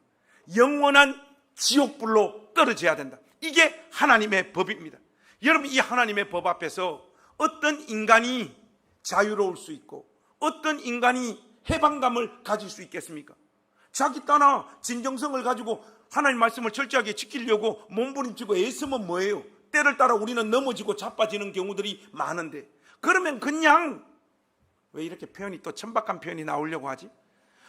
영원한 지옥불로 떨어져야 된다. 이게 하나님의 법입니다. 여러분, 이 하나님의 법 앞에서 어떤 인간이 자유로울 수 있고 어떤 인간이 해방감을 가질 수 있겠습니까? 자기 따나 진정성을 가지고 하나님 말씀을 철저하게 지키려고 몸부림치고 애쓰면 뭐예요? 때를 따라 우리는 넘어지고 자빠지는 경우들이 많은데, 그러면 그냥, 왜 이렇게 표현이 또 천박한 표현이 나오려고 하지?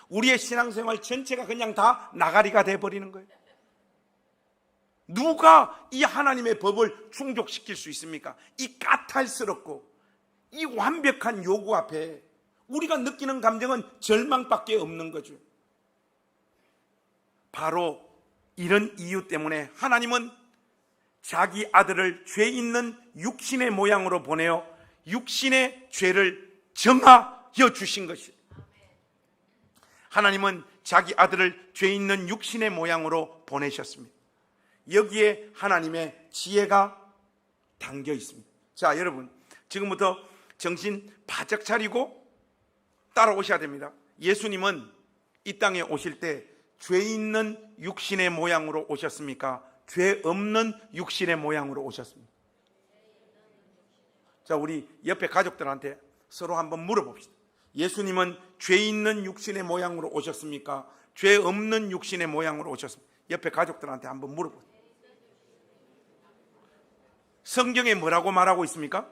우리의 신앙생활 전체가 그냥 다 나가리가 돼버리는 거예요. 누가 이 하나님의 법을 충족시킬 수 있습니까? 이 까탈스럽고 이 완벽한 요구 앞에 우리가 느끼는 감정은 절망밖에 없는 거죠. 바로 이런 이유 때문에 하나님은 자기 아들을 죄 있는 육신의 모양으로 보내어 육신의 죄를 정하여 주신 것이에요. 하나님은 자기 아들을 죄 있는 육신의 모양으로 보내셨습니다. 여기에 하나님의 지혜가 담겨 있습니다. 자, 여러분, 지금부터 정신 바짝 차리고 따라오셔야 됩니다. 예수님은 이 땅에 오실 때 죄 있는 육신의 모양으로 오셨습니까? 죄 없는 육신의 모양으로 오셨습니다. 자, 우리 옆에 가족들한테 서로 한번 물어봅시다. 예수님은 죄 있는 육신의 모양으로 오셨습니까? 죄 없는 육신의 모양으로 오셨습니까? 옆에 가족들한테 한번 물어보세요. 성경에 뭐라고 말하고 있습니까?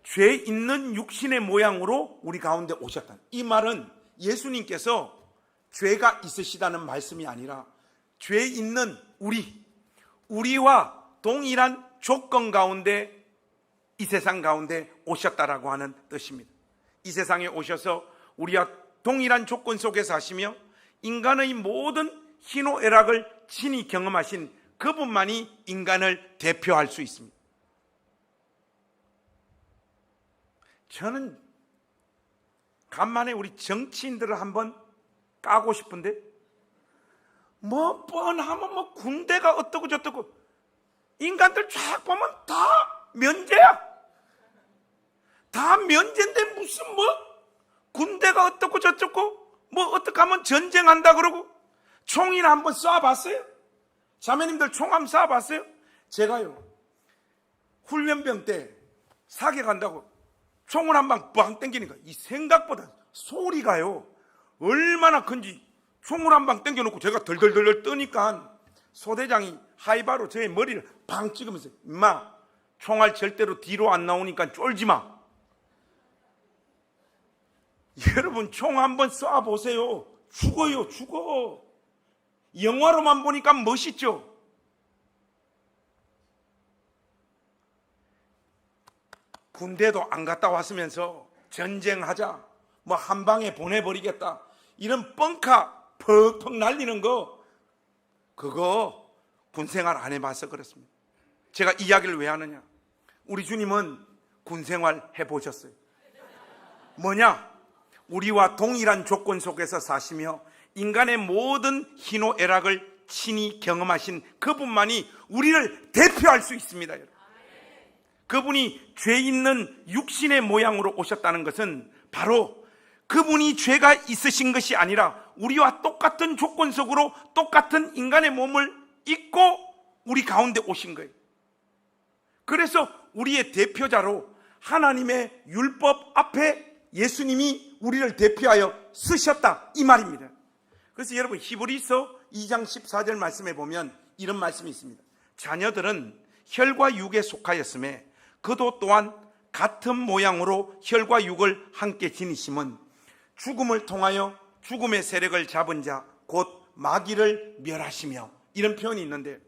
죄 있는 육신의 모양으로 우리 가운데 오셨다. 이 말은 예수님께서 죄가 있으시다는 말씀이 아니라 죄 있는 우리와 동일한 조건 가운데 이 세상 가운데 오셨다라고 하는 뜻입니다. 이 세상에 오셔서 우리와 동일한 조건 속에 사시며 인간의 모든 희노애락을 친히 경험하신 그분만이 인간을 대표할 수 있습니다. 저는 간만에 우리 정치인들을 한번 까고 싶은데, 뭐 뻔하면 뭐 군대가 어떠고 저떠고, 인간들 쫙 보면 다 면제야. 다 면제인데 무슨 뭐 군대가 어떻고 저쩌고, 뭐 어떻게 하면 전쟁한다 그러고. 총이나 한번 쏴봤어요? 자매님들 총 한번 쏴봤어요? 제가요, 훈련병 때 사계 간다고 총을 한 방 빵 땡기니까 이 생각보다 소리가요 얼마나 큰지, 총을 한 방 땡겨놓고 제가 덜덜덜 떠니까 소대장이 하이바로 제 머리를 방 찍으면서, 임마 총알 절대로 뒤로 안 나오니까 쫄지 마. 여러분, 총 한번 쏴보세요. 죽어요, 죽어. 영화로만 보니까 멋있죠. 군대도 안 갔다 왔으면서 전쟁하자, 뭐 한 방에 보내버리겠다, 이런 뻥카 퍽퍽 날리는 거, 그거 군생활 안 해봐서 그렇습니다. 제가 이야기를 왜 하느냐, 우리 주님은 군생활 해보셨어요. 뭐냐? 우리와 동일한 조건 속에서 사시며 인간의 모든 희노애락을 친히 경험하신 그분만이 우리를 대표할 수 있습니다. 그분이 죄 있는 육신의 모양으로 오셨다는 것은 바로 그분이 죄가 있으신 것이 아니라 우리와 똑같은 조건 속으로 똑같은 인간의 몸을 입고 우리 가운데 오신 거예요. 그래서 우리의 대표자로 하나님의 율법 앞에 예수님이 우리를 대표하여 쓰셨다, 이 말입니다. 그래서 여러분, 히브리서 2장 14절 말씀에 보면 이런 말씀이 있습니다. 자녀들은 혈과 육에 속하였음에 그도 또한 같은 모양으로 혈과 육을 함께 지니심은 죽음을 통하여 죽음의 세력을 잡은 자 곧 마귀를 멸하시며, 이런 표현이 있는데,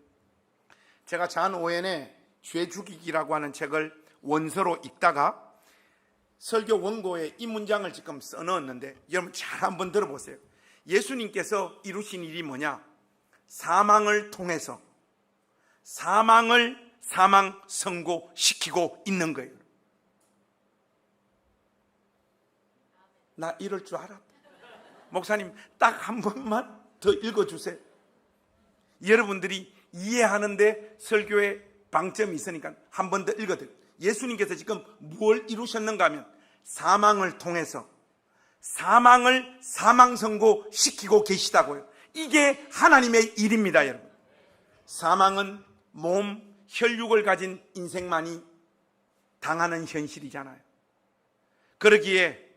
제가 잔 오웬의 죄 죽이기라고 하는 책을 원서로 읽다가 설교 원고에 이 문장을 지금 써넣었는데 여러분 잘 한번 들어보세요. 예수님께서 이루신 일이 뭐냐? 사망을 통해서 사망을 사망 선고시키고 있는 거예요. 나 이럴 줄 알았다. 목사님 딱 한 번만 더 읽어주세요. 여러분들이 이해하는데 설교에 방점이 있으니까 한 번 더 읽어드려요. 예수님께서 지금 무엇을 이루셨는가 하면 사망을 통해서 사망을 사망 선고시키고 계시다고요. 이게 하나님의 일입니다, 여러분. 사망은 몸, 혈육을 가진 인생만이 당하는 현실이잖아요. 그러기에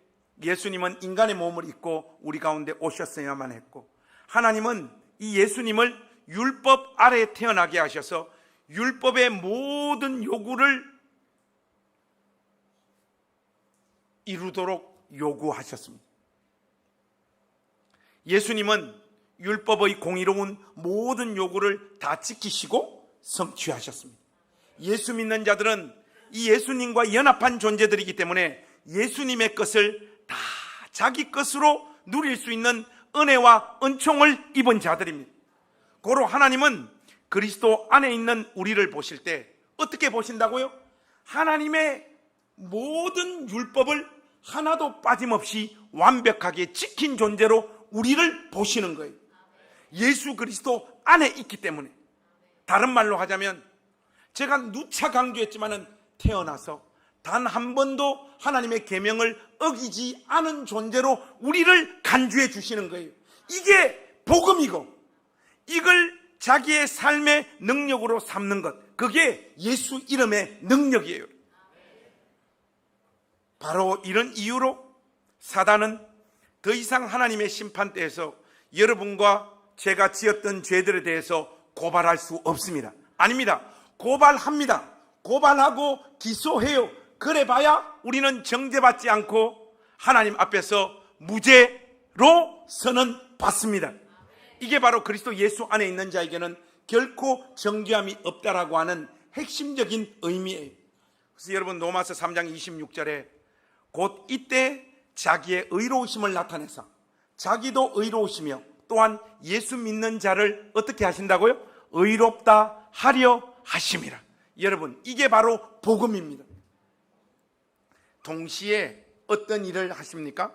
예수님은 인간의 몸을 입고 우리 가운데 오셨어야만 했고, 하나님은 이 예수님을 율법 아래에 태어나게 하셔서 율법의 모든 요구를 이루도록 요구하셨습니다. 예수님은 율법의 공의로운 모든 요구를 다 지키시고 성취하셨습니다. 예수 믿는 자들은 이 예수님과 연합한 존재들이기 때문에 예수님의 것을 다 자기 것으로 누릴 수 있는 은혜와 은총을 입은 자들입니다. 고로 하나님은 그리스도 안에 있는 우리를 보실 때 어떻게 보신다고요? 하나님의 모든 율법을 하나도 빠짐없이 완벽하게 지킨 존재로 우리를 보시는 거예요. 예수 그리스도 안에 있기 때문에. 다른 말로 하자면 제가 누차 강조했지만은 태어나서 단 한 번도 하나님의 계명을 어기지 않은 존재로 우리를 간주해 주시는 거예요. 이게 복음이고 이걸 자기의 삶의 능력으로 삼는 것, 그게 예수 이름의 능력이에요. 바로 이런 이유로 사단은 더 이상 하나님의 심판대에서 여러분과 제가 지었던 죄들에 대해서 고발할 수 없습니다. 아닙니다. 고발합니다. 고발하고 기소해요. 그래봐야 우리는 정죄받지 않고 하나님 앞에서 무죄로 선언받습니다. 이게 바로 그리스도 예수 안에 있는 자에게는 결코 정죄함이 없다라고 하는 핵심적인 의미예요. 그래서 여러분 로마서 3장 26절에 곧 이때 자기의 의로우심을 나타내서 자기도 의로우시며 또한 예수 믿는 자를 어떻게 하신다고요? 의롭다 하려 하심이라. 여러분 이게 바로 복음입니다. 동시에 어떤 일을 하십니까?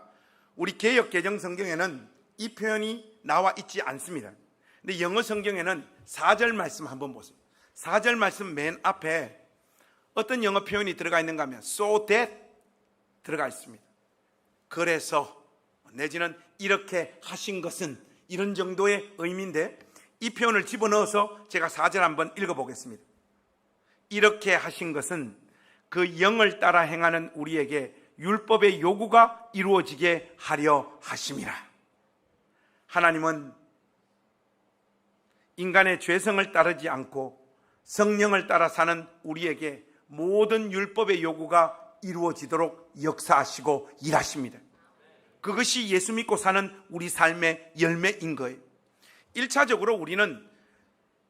우리 개역 개정 성경에는 이 표현이 나와 있지 않습니다. 근데 영어 성경에는 4절 말씀 한번 보세요. 4절 말씀 맨 앞에 어떤 영어 표현이 들어가 있는가 하면 so that 들어가 있습니다. 그래서 내지는 이렇게 하신 것은, 이런 정도의 의미인데 이 표현을 집어넣어서 제가 4절 한번 읽어보겠습니다. 이렇게 하신 것은 그 영을 따라 행하는 우리에게 율법의 요구가 이루어지게 하려 하심이라. 하나님은 인간의 죄성을 따르지 않고 성령을 따라 사는 우리에게 모든 율법의 요구가 이루어지도록 역사하시고 일하십니다. 그것이 예수 믿고 사는 우리 삶의 열매인 거예요. 1차적으로 우리는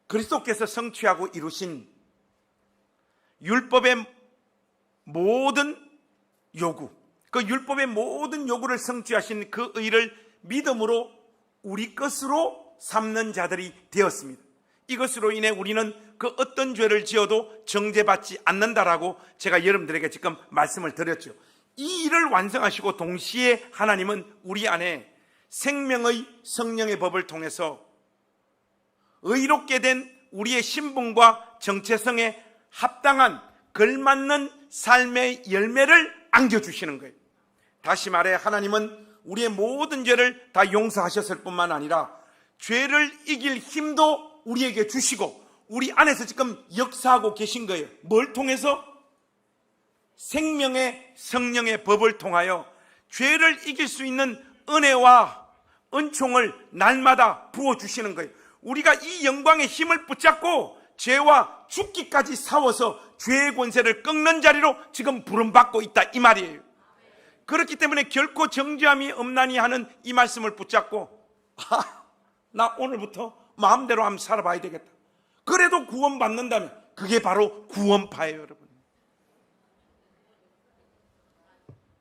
그리스도께서 성취하고 이루신 율법의 모든 요구, 그 율법의 모든 요구를 성취하신 그 의를 믿음으로 우리 것으로 삼는 자들이 되었습니다. 이것으로 인해 우리는 그 어떤 죄를 지어도 정죄받지 않는다라고 제가 여러분들에게 지금 말씀을 드렸죠. 이 일을 완성하시고 동시에 하나님은 우리 안에 생명의 성령의 법을 통해서 의롭게 된 우리의 신분과 정체성에 합당한 걸맞는 삶의 열매를 안겨주시는 거예요. 다시 말해 하나님은 우리의 모든 죄를 다 용서하셨을 뿐만 아니라 죄를 이길 힘도 우리에게 주시고 우리 안에서 지금 역사하고 계신 거예요. 뭘 통해서? 생명의 성령의 법을 통하여 죄를 이길 수 있는 은혜와 은총을 날마다 부어주시는 거예요. 우리가 이 영광의 힘을 붙잡고 죄와 죽기까지 싸워서 죄의 권세를 꺾는 자리로 지금 부름받고 있다 이 말이에요. 그렇기 때문에 결코 정죄함이 없나니 하는 이 말씀을 붙잡고 나 오늘부터 마음대로 한번 살아봐야 되겠다. 그래도 구원받는다면 그게 바로 구원파예요.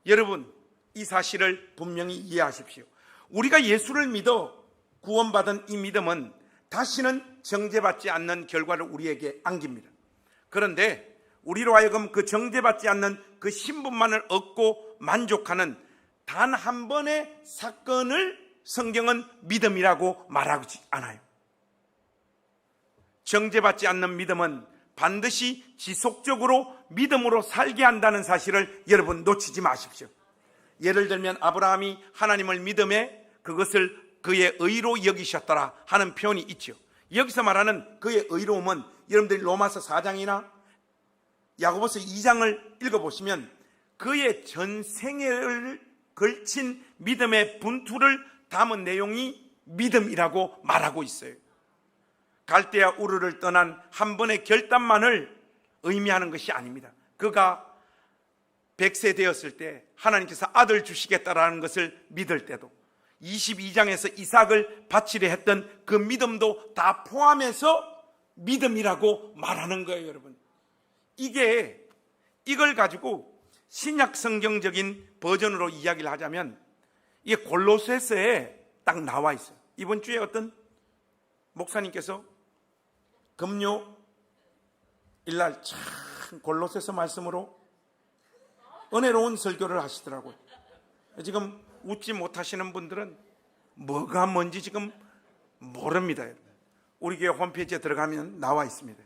여러분 이 사실을 분명히 이해하십시오. 우리가 예수를 믿어 구원받은 이 믿음은 다시는 정죄받지 않는 결과를 우리에게 안깁니다. 그런데 우리로 하여금 그 정죄받지 않는 그 신분만을 얻고 만족하는 단 한 번의 사건을 성경은 믿음이라고 말하지 않아요. 정죄받지 않는 믿음은 반드시 지속적으로 믿음으로 살게 한다는 사실을 여러분 놓치지 마십시오. 예를 들면 아브라함이 하나님을 믿음에 그것을 그의 의로 여기셨더라 하는 표현이 있죠. 여기서 말하는 그의 의로움은 여러분들이 로마서 4장이나 야고보서 2장을 읽어보시면 그의 전생애를 걸친 믿음의 분투를 담은 내용이 믿음이라고 말하고 있어요. 갈대아 우르를 떠난 한 번의 결단만을 의미하는 것이 아닙니다. 그가 100세 되었을 때 하나님께서 아들 주시겠다라는 것을 믿을 때도 22장에서 이삭을 바치려 했던 그 믿음도 다 포함해서 믿음이라고 말하는 거예요, 여러분. 이걸 가지고 신약 성경적인 버전으로 이야기를 하자면 이게 골로새서에 딱 나와 있어요. 이번 주에 어떤 목사님께서 금요일날 참 골로새서 말씀으로 은혜로운 설교를 하시더라고요. 지금 웃지 못하시는 분들은 뭐가 뭔지 지금 모릅니다. 우리 교회 홈페이지에 들어가면 나와 있습니다.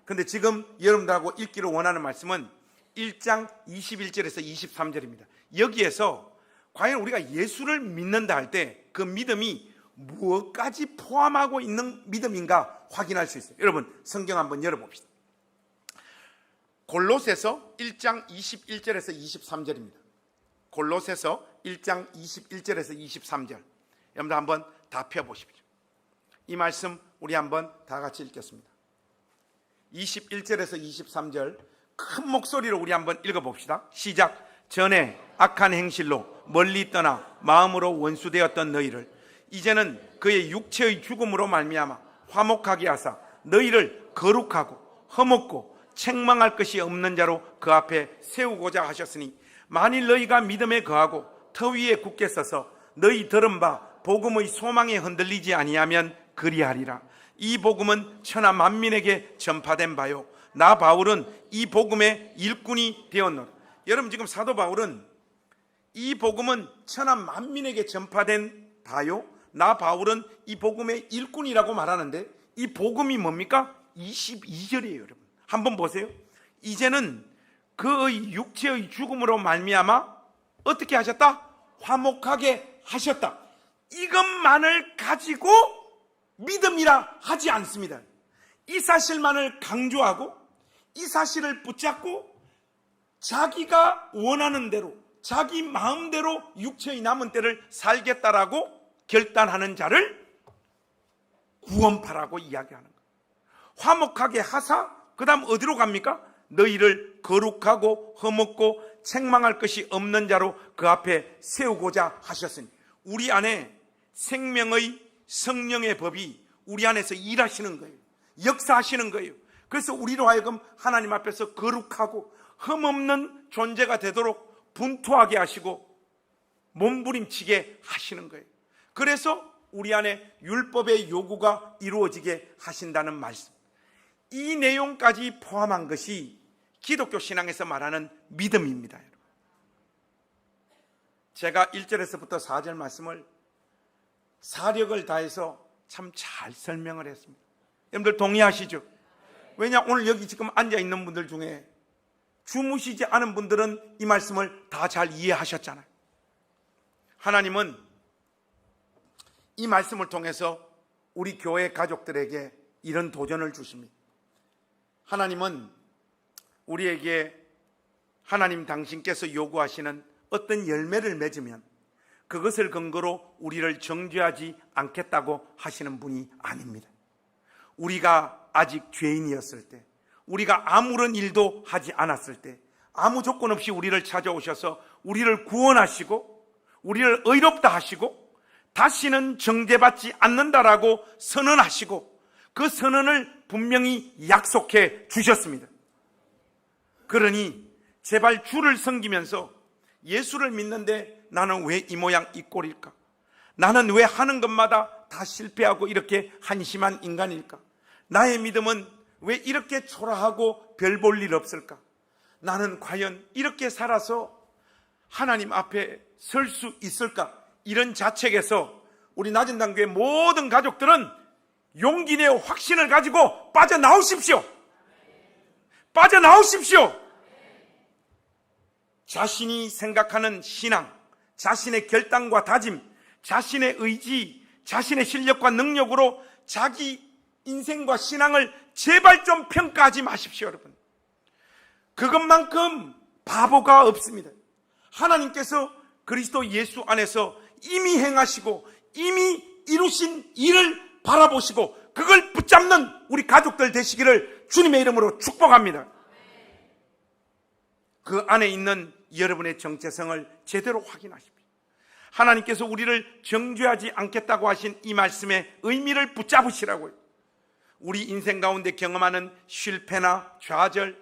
근데 지금 여러분들하고 읽기를 원하는 말씀은 1장 21절에서 23절입니다. 여기에서 과연 우리가 예수를 믿는다 할 때 그 믿음이 무엇까지 포함하고 있는 믿음인가 확인할 수 있어요. 여러분 성경 한번 열어봅시다. 골로새서 1장 21절에서 23절입니다. 골로새서 1장 21절에서 23절. 여러분들 한번 다 펴보십시오. 이 말씀 우리 한번 다 같이 읽겠습니다. 21절에서 23절 큰 목소리로 우리 한번 읽어봅시다. 시작. 전에 악한 행실로 멀리 떠나 마음으로 원수되었던 너희를 이제는 그의 육체의 죽음으로 말미암아 화목하게 하사 너희를 거룩하고 흠없고 책망할 것이 없는 자로 그 앞에 세우고자 하셨으니 만일 너희가 믿음에 거하고 터 위에 굳게 서서 너희 들은 바 복음의 소망에 흔들리지 아니하면 그리하리라. 이 복음은 천하 만민에게 전파된 바요 나 바울은 이 복음의 일꾼이 되었노라. 여러분 지금 사도 바울은 이 복음은 천하 만민에게 전파된 바요 나 바울은 이 복음의 일꾼이라고 말하는데 이 복음이 뭡니까? 22절이에요. 여러분 한번 보세요. 이제는 그의 육체의 죽음으로 말미암아 어떻게 하셨다? 화목하게 하셨다. 이것만을 가지고 믿음이라 하지 않습니다. 이 사실만을 강조하고 이 사실을 붙잡고 자기가 원하는 대로 자기 마음대로 육체의 남은 때를 살겠다라고 결단하는 자를 구원파라고 이야기하는 거예요. 화목하게 하사 그 다음 어디로 갑니까? 너희를 거룩하고 흠없고 책망할 것이 없는 자로 그 앞에 세우고자 하셨으니 우리 안에 생명의 성령의 법이 우리 안에서 일하시는 거예요. 역사하시는 거예요. 그래서 우리로 하여금 하나님 앞에서 거룩하고 흠없는 존재가 되도록 분투하게 하시고 몸부림치게 하시는 거예요. 그래서 우리 안에 율법의 요구가 이루어지게 하신다는 말씀. 이 내용까지 포함한 것이 기독교 신앙에서 말하는 믿음입니다. 제가 1절에서부터 4절 말씀을 사력을 다해서 참 잘 설명을 했습니다. 여러분들 동의하시죠? 왜냐 오늘 여기 지금 앉아있는 분들 중에 주무시지 않은 분들은 이 말씀을 다 잘 이해하셨잖아요. 하나님은 이 말씀을 통해서 우리 교회 가족들에게 이런 도전을 주십니다. 하나님은 우리에게 하나님 당신께서 요구하시는 어떤 열매를 맺으면 그것을 근거로 우리를 정죄하지 않겠다고 하시는 분이 아닙니다. 우리가 아직 죄인이었을 때, 우리가 아무런 일도 하지 않았을 때 아무 조건 없이 우리를 찾아오셔서 우리를 구원하시고 우리를 의롭다 하시고 다시는 정죄받지 않는다라고 선언하시고 그 선언을 분명히 약속해 주셨습니다. 그러니 제발 주를 섬기면서 예수를 믿는데 나는 왜 이 모양 이 꼴일까? 나는 왜 하는 것마다 내가 다 실패하고 이렇게 한심한 인간일까? 나의 믿음은 왜 이렇게 초라하고 별 볼 일 없을까? 나는 과연 이렇게 살아서 하나님 앞에 설 수 있을까? 이런 자책에서 우리 낮은 단교의 모든 가족들은 용기 내어 확신을 가지고 빠져나오십시오. 빠져나오십시오. 자신이 생각하는 신앙, 자신의 결단과 다짐, 자신의 의지, 자신의 실력과 능력으로 자기 인생과 신앙을 제발 좀 평가하지 마십시오, 여러분. 그것만큼 바보가 없습니다. 하나님께서 그리스도 예수 안에서 이미 행하시고 이미 이루신 일을 바라보시고 그걸 붙잡는 우리 가족들 되시기를 주님의 이름으로 축복합니다. 그 안에 있는 여러분의 정체성을 제대로 확인하십시오. 하나님께서 우리를 정죄하지 않겠다고 하신 이 말씀의 의미를 붙잡으시라고요. 우리 인생 가운데 경험하는 실패나 좌절,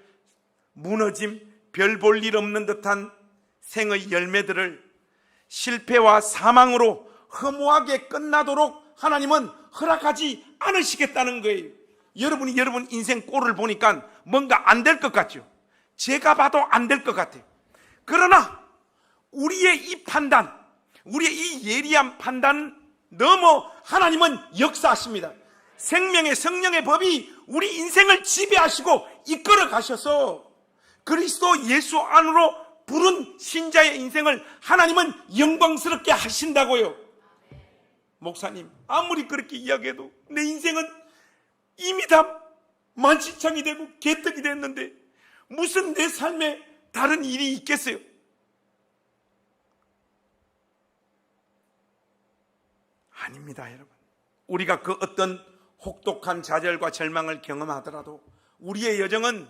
무너짐, 별 볼 일 없는 듯한 생의 열매들을 실패와 사망으로 허무하게 끝나도록 하나님은 허락하지 않으시겠다는 거예요. 여러분이 여러분 인생 꼴을 보니까 뭔가 안 될 것 같죠? 제가 봐도 안 될 것 같아요. 그러나 우리의 이 판단, 우리의 이 예리한 판단 넘어 하나님은 역사하십니다. 생명의 성령의 법이 우리 인생을 지배하시고 이끌어 가셔서 그리스도 예수 안으로 부른 신자의 인생을 하나님은 영광스럽게 하신다고요. 목사님, 아무리 그렇게 이야기해도 내 인생은 이미 다 만시창이 되고 개떡이 됐는데 무슨 내 삶에 다른 일이 있겠어요? 아닙니다, 여러분. 우리가 그 어떤 혹독한 좌절과 절망을 경험하더라도 우리의 여정은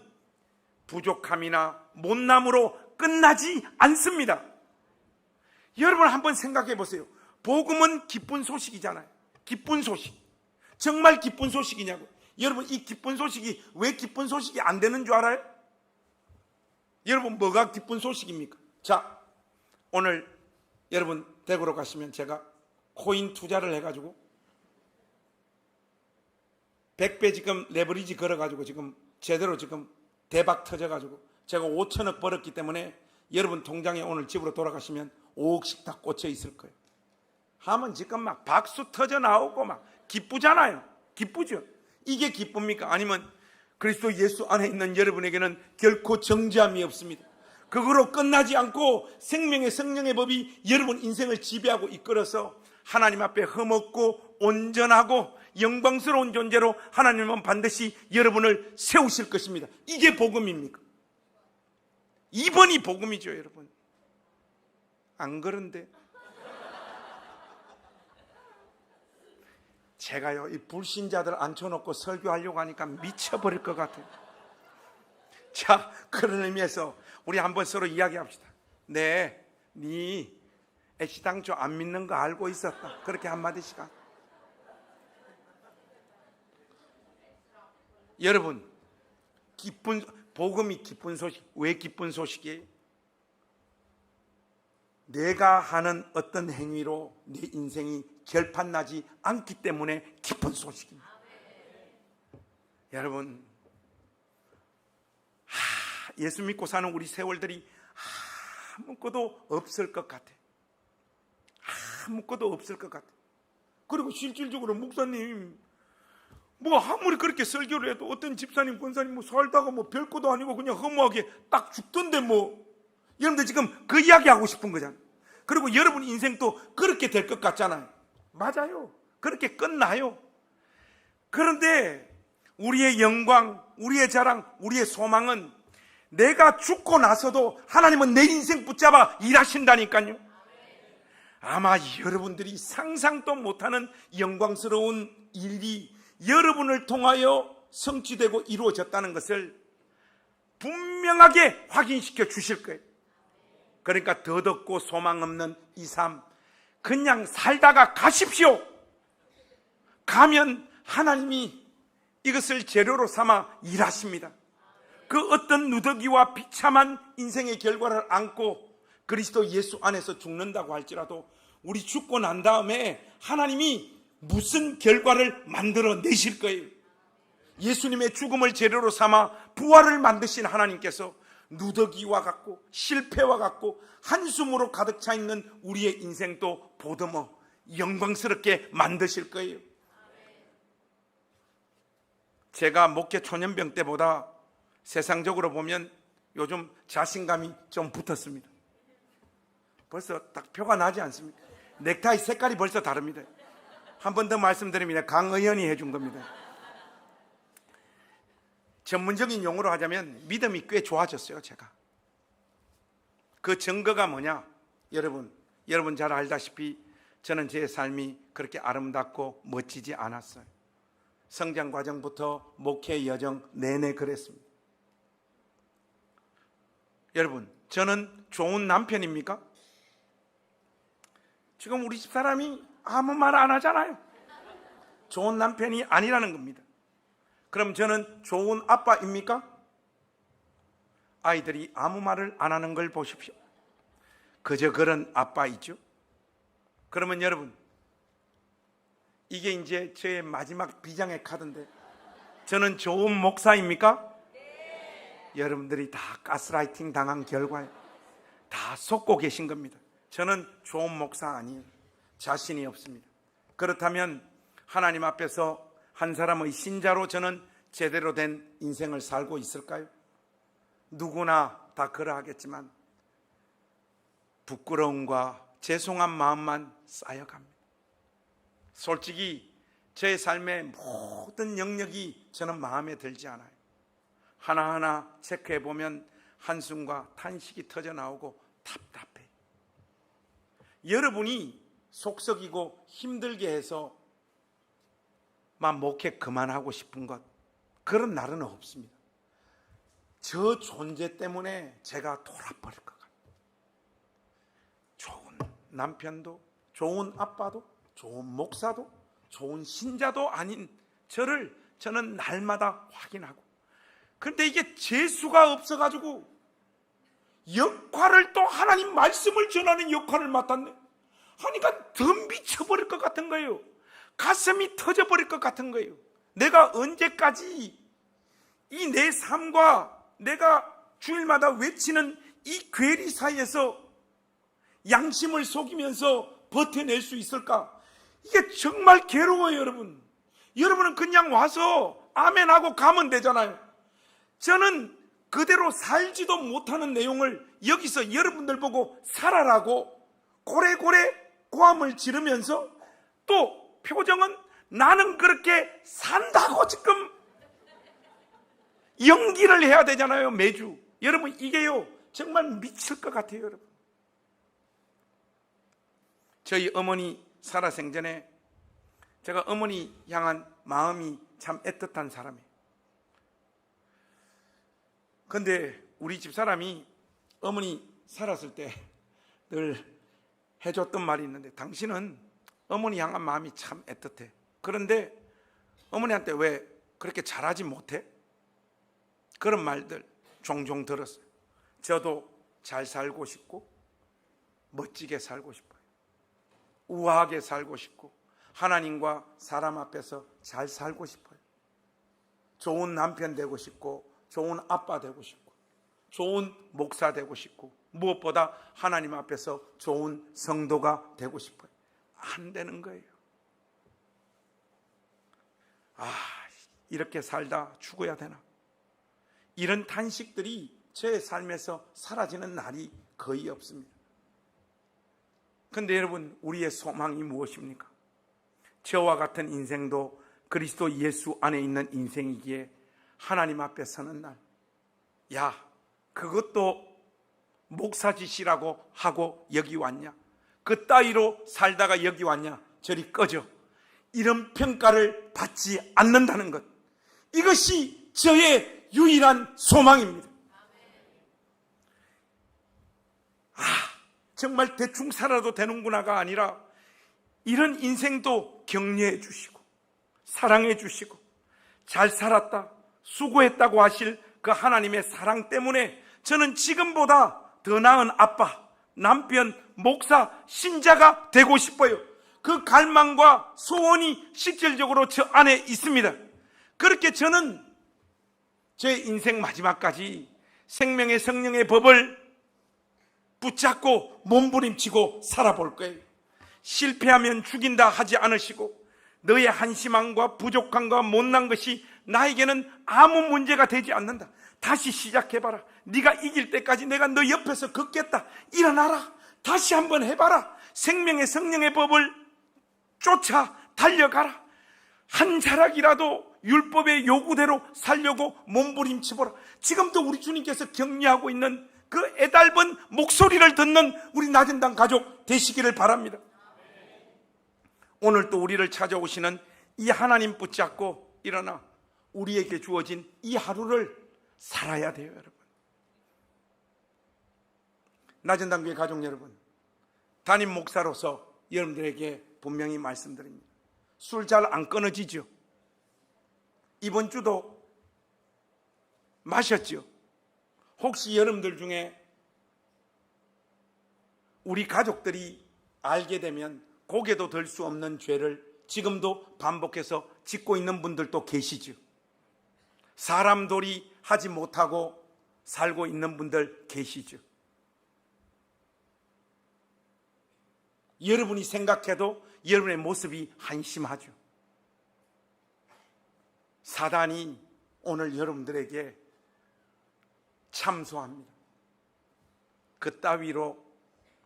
부족함이나 못남으로 끝나지 않습니다. 여러분 한번 생각해 보세요. 복음은 기쁜 소식이잖아요. 기쁜 소식. 정말 기쁜 소식이냐고. 여러분 이 기쁜 소식이 왜 기쁜 소식이 안 되는 줄 알아요? 여러분 뭐가 기쁜 소식입니까? 자, 오늘 여러분 대구로 가시면 제가 코인 투자를 해가지고 100배 지금 레버리지 걸어가지고 지금 제대로 지금 대박 터져가지고 제가 5천억 벌었기 때문에 여러분 통장에 오늘 집으로 돌아가시면 5억씩 다 꽂혀 있을 거예요. 하면 지금 막 박수 터져 나오고 막 기쁘잖아요. 기쁘죠? 이게 기쁩니까? 아니면 그리스도 예수 안에 있는 여러분에게는 결코 정죄함이 없습니다. 그거로 끝나지 않고 생명의 성령의 법이 여러분 인생을 지배하고 이끌어서 하나님 앞에 흠없고 온전하고 영광스러운 존재로 하나님은 반드시 여러분을 세우실 것입니다. 이게 복음입니까? 이번이 복음이죠, 여러분. 안 그런데 제가요 이 불신자들 앉혀놓고 설교하려고 하니까 미쳐버릴 것 같아요. 자, 그런 의미에서 우리 한번 서로 이야기합시다. 네 애시당초 안 믿는 거 알고 있었다. 그렇게 한마디씩 하고. 여러분, 복음이 기쁜 소식. 왜 기쁜 소식이에요? 내가 하는 어떤 행위로 내 인생이 결판나지 않기 때문에 기쁜 소식입니다. 여러분, 예수 믿고 사는 우리 세월들이 아무것도 없을 것 같아. 아무것도 없을 것 같아. 그리고 실질적으로 목사님 뭐 아무리 그렇게 설교를 해도 어떤 집사님 권사님 뭐 살다가 뭐 별거도 아니고 그냥 허무하게 딱 죽던데 뭐. 여러분들 지금 그 이야기 하고 싶은 거잖아요. 그리고 여러분 인생도 그렇게 될 것 같잖아요. 맞아요. 그렇게 끝나요. 그런데 우리의 영광, 우리의 자랑, 우리의 소망은 내가 죽고 나서도 하나님은 내 인생 붙잡아 일하신다니까요. 아마 여러분들이 상상도 못하는 영광스러운 일이 여러분을 통하여 성취되고 이루어졌다는 것을 분명하게 확인시켜 주실 거예요. 그러니까 더덥고 소망 없는 이 삶 그냥 살다가 가십시오. 가면 하나님이 이것을 재료로 삼아 일하십니다. 그 어떤 누더기와 비참한 인생의 결과를 안고 그리스도 예수 안에서 죽는다고 할지라도 우리 죽고 난 다음에 하나님이 무슨 결과를 만들어 내실 거예요. 예수님의 죽음을 재료로 삼아 부활을 만드신 하나님께서 누더기와 같고 실패와 같고 한숨으로 가득 차 있는 우리의 인생도 보듬어 영광스럽게 만드실 거예요. 제가 목회 초년병 때보다 세상적으로 보면 요즘 자신감이 좀 붙었습니다. 벌써 딱 표가 나지 않습니까? 넥타이 색깔이 벌써 다릅니다. 한 번 더 말씀드립니다. 강 의원이 해준 겁니다. 전문적인 용어로 하자면 믿음이 꽤 좋아졌어요. 제가 그 증거가 뭐냐? 여러분 잘 알다시피 저는 제 삶이 그렇게 아름답고 멋지지 않았어요. 성장 과정부터 목회 여정 내내 그랬습니다. 여러분, 저는 좋은 남편입니까? 지금 우리 집사람이 아무 말 안 하잖아요. 좋은 남편이 아니라는 겁니다. 그럼 저는 좋은 아빠입니까? 아이들이 아무 말을 안 하는 걸 보십시오. 그저 그런 아빠이죠. 그러면 여러분, 이게 이제 저의 마지막 비장의 카드인데, 저는 좋은 목사입니까? 네. 여러분들이 다 가스라이팅 당한 결과에 다 속고 계신 겁니다. 저는 좋은 목사 아니에요. 자신이 없습니다. 그렇다면 하나님 앞에서 한 사람의 신자로 저는 제대로 된 인생을 살고 있을까요? 누구나 다 그러하겠지만 부끄러움과 죄송한 마음만 쌓여갑니다. 솔직히 제 삶의 모든 영역이 저는 마음에 들지 않아요. 하나하나 체크해 보면 한숨과 탄식이 터져 나오고 답답해요. 여러분이 속썩이고 힘들게 해서 막 목회 그만하고 싶은 것, 그런 날은 없습니다. 저 존재 때문에 제가 돌아버릴 것 같아요. 좋은 남편도, 좋은 아빠도, 좋은 목사도, 좋은 신자도 아닌 저는 날마다 확인하고, 그런데 이게 재수가 없어가지고 역할을, 또 하나님 말씀을 전하는 역할을 맡았네. 하니까 더 미쳐버릴 것 같은 거예요. 가슴이 터져버릴 것 같은 거예요. 내가 언제까지 이 내 삶과 내가 주일마다 외치는 이 괴리 사이에서 양심을 속이면서 버텨낼 수 있을까? 이게 정말 괴로워요. 여러분은 그냥 와서 아멘하고 가면 되잖아요. 저는 그대로 살지도 못하는 내용을 여기서 여러분들 보고 살아라고 고래고래 고함을 지르면서, 또 표정은 나는 그렇게 산다고 지금 연기를 해야 되잖아요. 매주. 여러분, 이게요 정말 미칠 것 같아요. 여러분, 저희 어머니 살아생전에 제가 어머니 향한 마음이 참 애틋한 사람이에요. 근데 우리 집사람이 어머니 살았을 때 늘 해줬던 말이 있는데, 당신은 어머니 향한 마음이 참 애틋해. 그런데 어머니한테 왜 그렇게 잘하지 못해? 그런 말들 종종 들었어요. 저도 잘 살고 싶고 멋지게 살고 싶어요. 우아하게 살고 싶고 하나님과 사람 앞에서 잘 살고 싶어요. 좋은 남편 되고 싶고 좋은 아빠 되고 싶고 좋은 목사 되고 싶고 무엇보다 하나님 앞에서 좋은 성도가 되고 싶어요. 안 되는 거예요. 이렇게 살다 죽어야 되나? 이런 탄식들이 제 삶에서 사라지는 날이 거의 없습니다. 그런데 여러분, 우리의 소망이 무엇입니까? 저와 같은 인생도 그리스도 예수 안에 있는 인생이기에 하나님 앞에 서는 날, 야, 그것도 목사짓이라고 하고 여기 왔냐? 그 따위로 살다가 여기 왔냐? 저리 꺼져. 이런 평가를 받지 않는다는 것, 이것이 저의 유일한 소망입니다. 정말 대충 살아도 되는구나가 아니라 이런 인생도 격려해 주시고 사랑해 주시고 잘 살았다, 수고했다고 하실 그 하나님의 사랑 때문에 저는 지금보다 더 나은 아빠, 남편, 목사, 신자가 되고 싶어요. 그 갈망과 소원이 실질적으로 저 안에 있습니다. 그렇게 저는 제 인생 마지막까지 생명의 성령의 법을 붙잡고 몸부림치고 살아볼 거예요. 실패하면 죽인다 하지 않으시고 너의 한심함과 부족함과 못난 것이 나에게는 아무 문제가 되지 않는다. 다시 시작해봐라. 네가 이길 때까지 내가 너 옆에서 걷겠다. 일어나라. 다시 한번 해봐라. 생명의 성령의 법을 쫓아 달려가라. 한 자락이라도 율법의 요구대로 살려고 몸부림쳐보라. 지금도 우리 주님께서 격려하고 있는 그 애달픈 목소리를 듣는 우리 나전당 가족 되시기를 바랍니다. 오늘 또 우리를 찾아오시는 이 하나님 붙잡고 일어나 우리에게 주어진 이 하루를 살아야 돼요, 여러분. 나전당교회 가족 여러분, 담임 목사로서 여러분들에게 분명히 말씀드립니다. 술 잘 안 끊어지죠? 이번 주도 마셨죠? 혹시 여러분들 중에 우리 가족들이 알게 되면 고개도 들 수 없는 죄를 지금도 반복해서 짓고 있는 분들도 계시죠? 사람돌이 하지 못하고 살고 있는 분들 계시죠? 여러분이 생각해도 여러분의 모습이 한심하죠. 사단이 오늘 여러분들에게 참소합니다. 그 따위로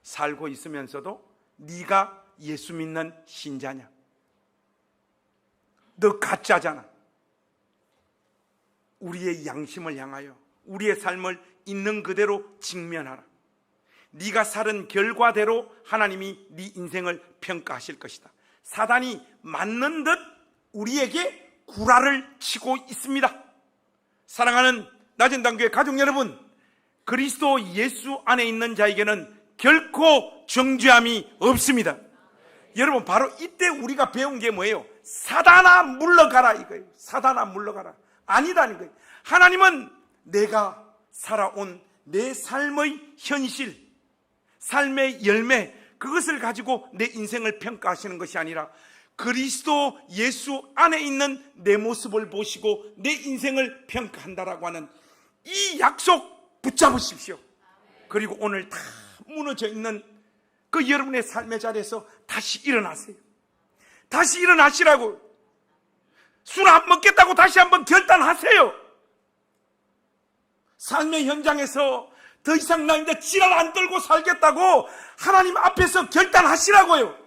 살고 있으면서도 네가 예수 믿는 신자냐? 너 가짜잖아. 우리의 양심을 향하여 우리의 삶을 있는 그대로 직면하라. 네가 살은 결과대로 하나님이 네 인생을 평가하실 것이다. 사단이 맞는 듯 우리에게 구라를 치고 있습니다. 사랑하는 나전당교회 가족 여러분, 그리스도 예수 안에 있는 자에게는 결코 정죄함이 없습니다. 여러분, 바로 이때 우리가 배운 게 뭐예요? 사단아 물러가라 이거예요. 사단아 물러가라. 아니다는 거예요. 하나님은 내가 살아온 내 삶의 현실, 삶의 열매, 그것을 가지고 내 인생을 평가하시는 것이 아니라 그리스도 예수 안에 있는 내 모습을 보시고 내 인생을 평가한다라고 하는 이 약속 붙잡으십시오. 그리고 오늘 다 무너져 있는 그 여러분의 삶의 자리에서 다시 일어나세요. 다시 일어나시라고. 술 안 먹겠다고 다시 한번 결단하세요. 삶의 현장에서 더 이상 나 이제 지랄 안 떨고 살겠다고 하나님 앞에서 결단하시라고요.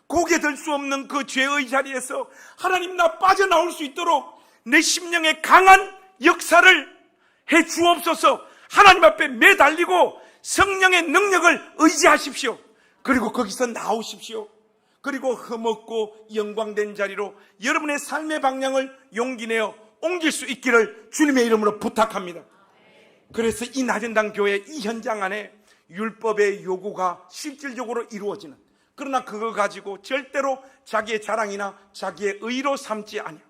고개 들 수 없는 그 죄의 자리에서 하나님 나 빠져나올 수 있도록 내 심령에 강한 역사를 해 주옵소서. 하나님 앞에 매달리고 성령의 능력을 의지하십시오. 그리고 거기서 나오십시오. 그리고 흠없고 영광된 자리로 여러분의 삶의 방향을 용기 내어 옮길 수 있기를 주님의 이름으로 부탁합니다. 그래서 이 나전당 교회 이 현장 안에 율법의 요구가 실질적으로 이루어지는, 그러나 그거 가지고 절대로 자기의 자랑이나 자기의 의로 삼지 아니하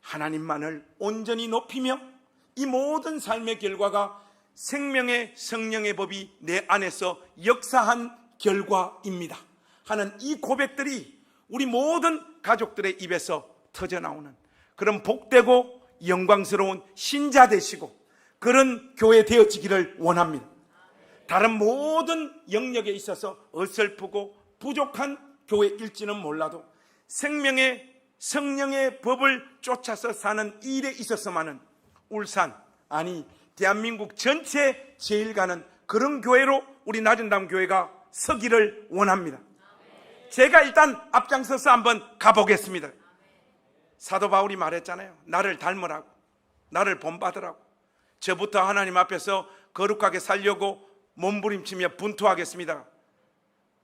하나님만을 온전히 높이며 이 모든 삶의 결과가 생명의 성령의 법이 내 안에서 역사한 결과입니다 하는 이 고백들이 우리 모든 가족들의 입에서 터져나오는 그런 복되고 영광스러운 신자 되시고 그런 교회 되어지기를 원합니다. 다른 모든 영역에 있어서 어설프고 부족한 교회일지는 몰라도 생명의 성령의 법을 쫓아서 사는 일에 있어서만은 울산, 아니 대한민국 전체 제일 가는 그런 교회로 우리 나전당 교회가 서기를 원합니다. 제가 일단 앞장서서 한번 가보겠습니다. 사도 바울이 말했잖아요. 나를 닮으라고, 나를 본받으라고. 저부터 하나님 앞에서 거룩하게 살려고 몸부림치며 분투하겠습니다.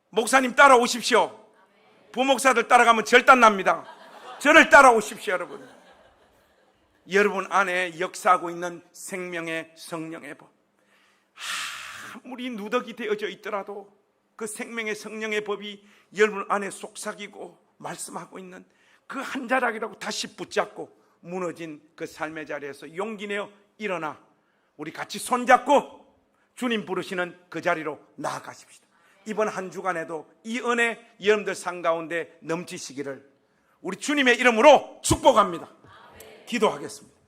목사님 따라오십시오. 부목사들 따라가면 절단납니다. 저를 따라오십시오. 여러분, 여러분 안에 역사하고 있는 생명의 성령의 법, 아무리 누더기 되어져 있더라도 그 생명의 성령의 법이 여러분 안에 속삭이고 말씀하고 있는 그 한 자락이라고 다시 붙잡고 무너진 그 삶의 자리에서 용기 내어 일어나 우리 같이 손잡고 주님 부르시는 그 자리로 나아가십시다. 이번 한 주간에도 이 은혜 여러분들 삶 가운데 넘치시기를 우리 주님의 이름으로 축복합니다. 기도하겠습니다.